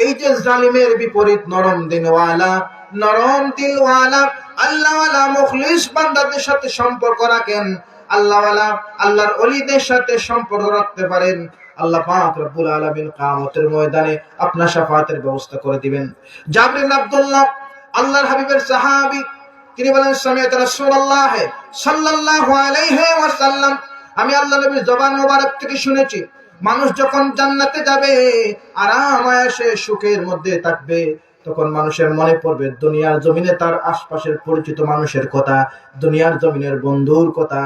এই যে জালিমের বিপরীত নরম দিলওয়ালা আল্লাহওয়ালা মুখলিস বান্দাদের সাথে সম্পর্ক রাখেন, আল্লাহওয়ালা আল্লাহর ওলিদের সাথে সম্পর্ক রাখতে পারেন, আল্লাহ পাক রব্বুল আলামিন কিয়ামতের ময়দানে আপনার শাফাআতের ব্যবস্থা করে দিবেন। জাবর ইবনে আব্দুল্লাহ আল্লাহর হাবিবের সাহাবী, তিনি বলেন সামিআতু রাসূলুল্লাহ সাল্লাল্লাহু আলাইহি ওয়াসাল্লাম, আমি আল্লাহ নবীর জবান মোবারক থেকে শুনেছি, মানুষ যখন জান্নাতে যাবে, আরাম আয়েশে সুখের মধ্যে থাকবে, তখন মানুষের মনে পড়বে দুনিয়ার জমিনে তার আশপাশের পরিচিত মানুষের কথা, দুনিয়ার জমিনের বন্ধুর কথা।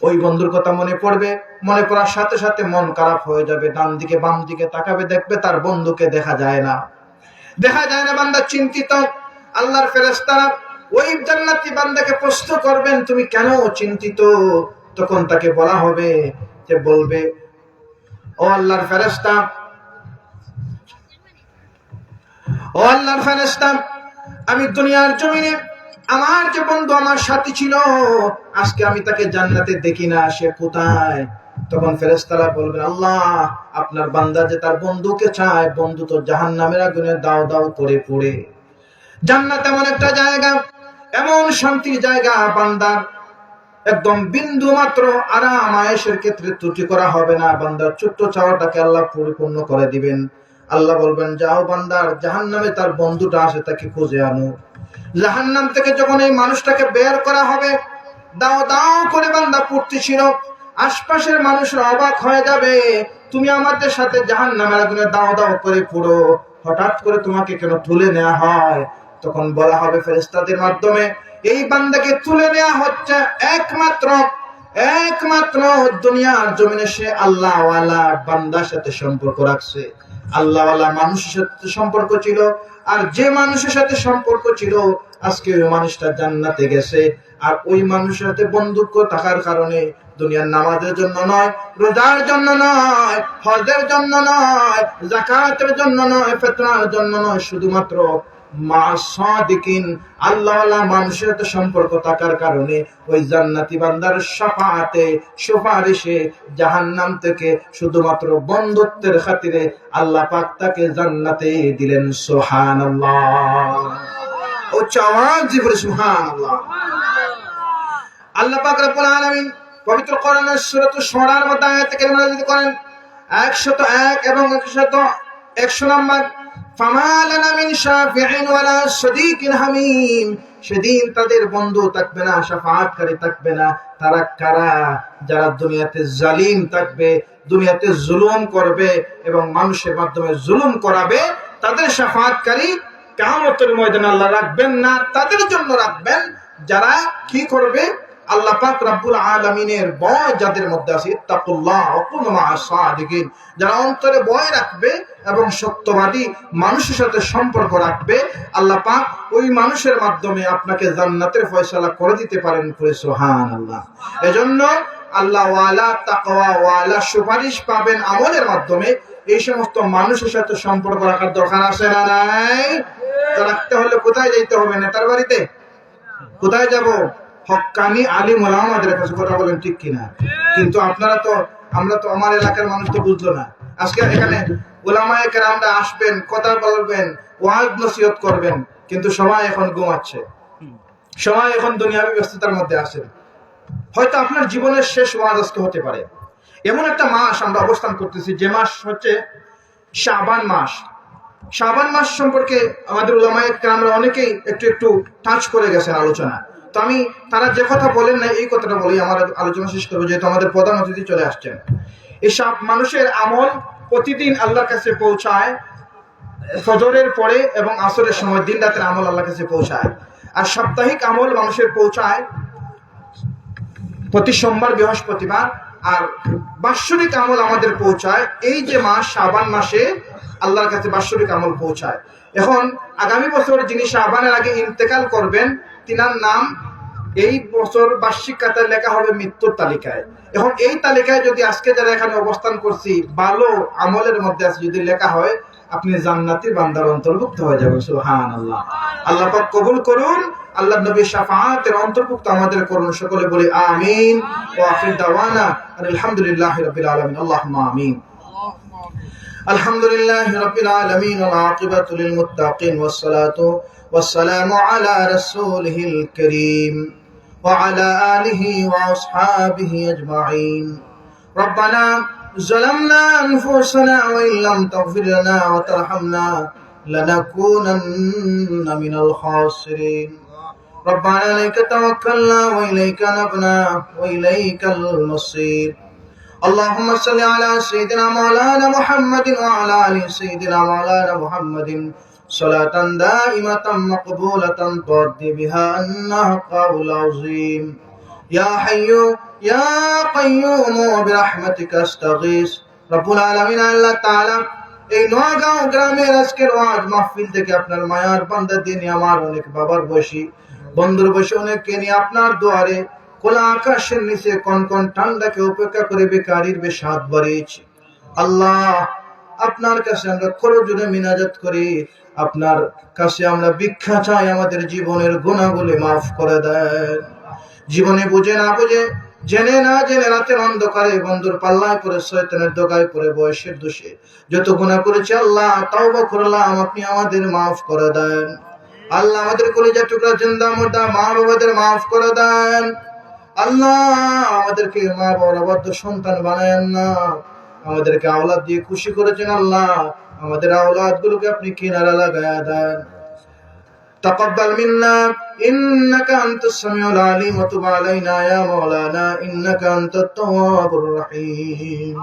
ওই বন্ধুর কথা মনে পড়বে, মনে পড়ার সাথে সাথে মন খারাপ হয়ে যাবে, ডান দিকে বাম দিকে তাকাবে, দেখবে তার বন্ধুকে দেখা যায় না। বান্দা চিন্তিত। আল্লাহর ফেরেশতারা ওই জান্নাতি বান্দাকে প্রশ্ন করবেন, তুমি কেন চিন্তিত? তখন তাকে বলা হবে, যে বলবে, ও আল্লাহর ফেরেশতা, আমি দুনিয়ার জমিনে আমার যে বন্ধু, আমার সাথী ছিল, আজকে আমি তাকে জান্নাতে দেখি না, সে কোথায়? তখন ফেরেশতারা বলবেন, আল্লাহ, আপনার বান্দা যে তার বন্ধুকে চায়, বন্ধু তো জাহান্নামের আগুনে দাও দাও করে পড়ে। জান্নাত এমন একটা জায়গা, এমন শান্তির জায়গা, বান্দার একদম বিন্দু মাত্র আরাম আয়েশের ক্ষেত্রে ত্রুটি করা হবে না। বান্দার ছোট্ট চাওয়াটাকে আল্লাহ পরিপূর্ণ করে দিবেন। আল্লাহ বলবেন, যাও বান্দার জাহান্নামে তার বন্ধুটা আছে, তাকে খুঁজে আনো। জাহান্নাম থেকে যখন এই মানুষটাকে বের করা হবে, দাও দাও করে বান্দা পড়তেছিল, আশপাশের মানুষরা অবাক হয়ে যাবে, তুমি আমাদের সাথে জাহান্নামের আগুনে দাও দাও করে পড়ো, হঠাৎ করে তোমাকে কেন তুলে নেওয়া হয়? তখন বলা হবে ফেরেশতাদের মাধ্যমে, এই বান্দাকে তুলে নেওয়া হচ্ছে একমাত্র দুনিয়ার জমিনে সে আল্লাহ ওয়ালা বান্দার সাথে সম্পর্ক রাখছে, আল্লাহ ওয়ালা মানুষের সাথে সম্পর্ক ছিল। আর যে মানুষের সাথে সম্পর্ক ছিল, আজকে ওই মানুষটা জান্নাতে গেছে। আর ওই মানুষের সাথে বন্ধুত্ব থাকার কারণে দুনিয়ার নামাজের জন্য নয়, রোজার জন্য নয়, হজের জন্য নয়, যাকাতের জন্য নয়, ফিতরার জন্য নয়, শুধুমাত্র মা সাদিকিন আল্লাহ ওয়ালা মানুষের সাথে সম্পর্ক থাকার কারণে ওই জান্নাতি বান্দার শাফাআতে, সুপারিশে জাহান্নাম থেকে শুধুমাত্র বন্ধুত্বের খাতিরে আল্লাহ পাক তাকে জান্নাতে দিলেন। সুবহানাল্লাহ। ও চাওয়াজ জিবরে সুবহানাল্লাহ। আল্লাহ পাক রব্বুল আলামিন পবিত্র কোরআনের সূরা শুরার মধ্যে আয়াত কারিমা নাযিল করেন 101 এবং 100 নম্বর, ফামা লানা মিন শাফিঈন ওয়ালা সাদীকিন হামীম। সেদিন তাদের বন্ধু থাকবে না, শাফাআতকারী থাকবে না। তারা কারা? যারা দুনিয়াতে জালিম থাকবে, দুনিয়াতে জুলুম করবে এবং মানুষের মাধ্যমে জুলুম করাবে, তাদের শাফাআতকারী কিয়ামতের ময়দানে আল্লাহ রাখবেন না। তাদের জন্য রাখবেন যারা কি করবে? আল্লাহ পাক রব্বুল আলামিনের ভয় যাদের মধ্যে আছে, ইত্তাকুল্লাহ ওয়া কুনু মা'আস সাদিকিন, যারা অন্তরে ভয় রাখবে এবং সত্যবাদী মানুষের সাথে সম্পর্ক রাখবে, আল্লাহ পাক ওই মানুষের মাধ্যমে আপনাকে জান্নাতের ফয়সালা করে দিতে পারেন। সুবহানাল্লাহ। এজন্য আল্লাহ ওয়ালা, তাকওয়া ওয়ালা সুপারিশ পাবেন আমলের মাধ্যমে। এই সমস্ত মানুষের সাথে সম্পর্ক রাখার দরকার আছে না নাই? রাখতে হলে কোথায় যেতে হবে? নেতার বাড়িতে? কোথায় যাব? হক্কানি আলিম ওলামাদের কাছে। কথা বলেন ঠিক কিনা? কিন্তু আপনারা তো, আমরা তো, আমার এলাকার মানুষ তো বুঝলো না। আজকে এখানে ওলামায়ে কেরামরা আসবেন, কথা বলবেন, ওয়াজ নসিহত করবেন, কিন্তু সবাই এখন ঘুমাচ্ছে, সবাই এখন দুনিয়াবী ব্যস্ততার মধ্যে আছে। হয়তো আপনার জীবনের শেষ ওয়াজ আজকে হতে পারে। এমন একটা মাস আমরা অবস্থান করতেছি, যে মাস হচ্ছে শাবান মাস। শাবান মাস সম্পর্কে আমাদের উলামায়ে কেরামরা অনেকেই একটু টাচ করে গেছেন আলোচনা। তো আমি তারা যে কথা বলেন না, এই কথাটা বলি, আমার আলোচনা শেষ করবো, যেহেতু আমাদের প্রধান অতিথি চলে আসছেন। এসব মানুষের আমল প্রতিদিন আল্লাহর কাছে পৌঁছায়, ফজরের পরে এবং আসরের সময়, দিন রাতের আমল আল্লাহর কাছে পৌঁছায়। আর সাপ্তাহিক আমল মানুষের পৌঁছায় প্রতি সোমবার, বৃহস্পতিবার। আর বাৎসরিক আমল আমাদের পৌঁছায় এই যে মাস শাবান মাসে আল্লাহর কাছে বাৎসরিক আমল পৌঁছায়। এখন আগামী বছর যিনি শাবানের আগে ইন্তেকাল করবেন, তিনার নাম এই বছর বার্ষিক খাতায় লেখা হবে মৃত্যুর তালিকায়। এখন এই তালিকায় যদি আজকে যারা এখানে অবস্থান করছি, ভালো আমলের মধ্যে আছে, যদি লেখা হয়, আপনি জান্নাতি বান্দার অন্তর্ভুক্ত হয়ে যাবেন। সুবহানাল্লাহ। আল্লাহ পাক কবুল করুন, আল্লাহর নবীর শাফাআতের অন্তর্ভুক্ত আমাদের করুন। সকলে বলি আমিন। ওয়া আখির দাওয়ানা আলহামদুলিল্লাহি রাব্বিল আলামিন। আল্লাহুম্মা আমিন। আলহামদুলিল্লাহি রাব্বিল আলামিন ওয়াল আকিবাতু লিল মুত্তাকিন ওয়াস সালাতু ওয়াস সালামু আলা রাসূলিহিল কারীম ওয়া আলা আলিহি ওয়া আসহাবিহি আজমাইন। রব্বানা যালামনা আনফুসানা ওয়া ইল্লাম তাগফির লানা ওয়া তারহামনা লানাকুনান্না মিনাল খাসিরিন। ربنا عليك توكلنا وإليك نبنا وإليك المصير اللهم صل على سيدنا مولانا محمد وعلى آل سيدنا مولانا محمد صلاة دائمة مقبولة ترضي بها عنا حقه العظيم يا حي يا قيوم برحمتك استغيث رب العالمين আল্লাহ তাআলা এই নোয়াগাঁও গ্রামের আজকের ওয়াজ মাহফিল থেকে আপনার মায়ার বান্দা দিনে আমার অনেক বাবার বসি বন্ধুর বসে অনেককে নিয়ে আপনার দুয়ারে খোলা আকাশের নিচে কনকন ঠান্ডাকে উপেক্ষা করে বেকারির বেশ হাত বাড়িয়েছি আল্লাহ আপনার কাছে আমরা করজোড়ে মিনাজাত করি আপনার কাছে আমরা ভিক্ষা চাই আমাদের জীবনের গুনাহগুলি মাফ করে দেন জীবনে বুঝে না বুঝে জেনে না জেনে রাতের অন্ধকারে বন্ধুর পাল্লায় পড়ে শয়তানের দোগায় পড়ে বয়সের দোষে যত গুনাহ করেছি আল্লাহ তাওবা করলাম আপনি আমাদের মাফ করে দেন আল্লাহ আমাদের কলিজা টুকরা জিন্দা মুর্দা মা বাবাদের মাফ করে দেন আল্লাহ আমাদেরকে মা বাবার অবাধ্য সন্তান বানায়েন না আমাদেরকে আওলাদ দিয়ে খুশি করেছেন আল্লাহ আমাদের আওলাদ গুলোকে আপনি কিনারা লাগায়া দেন تقبل منا إنك أنت السميع العليم وتب علينا يا مولانا إنك أنت التواب الرحيم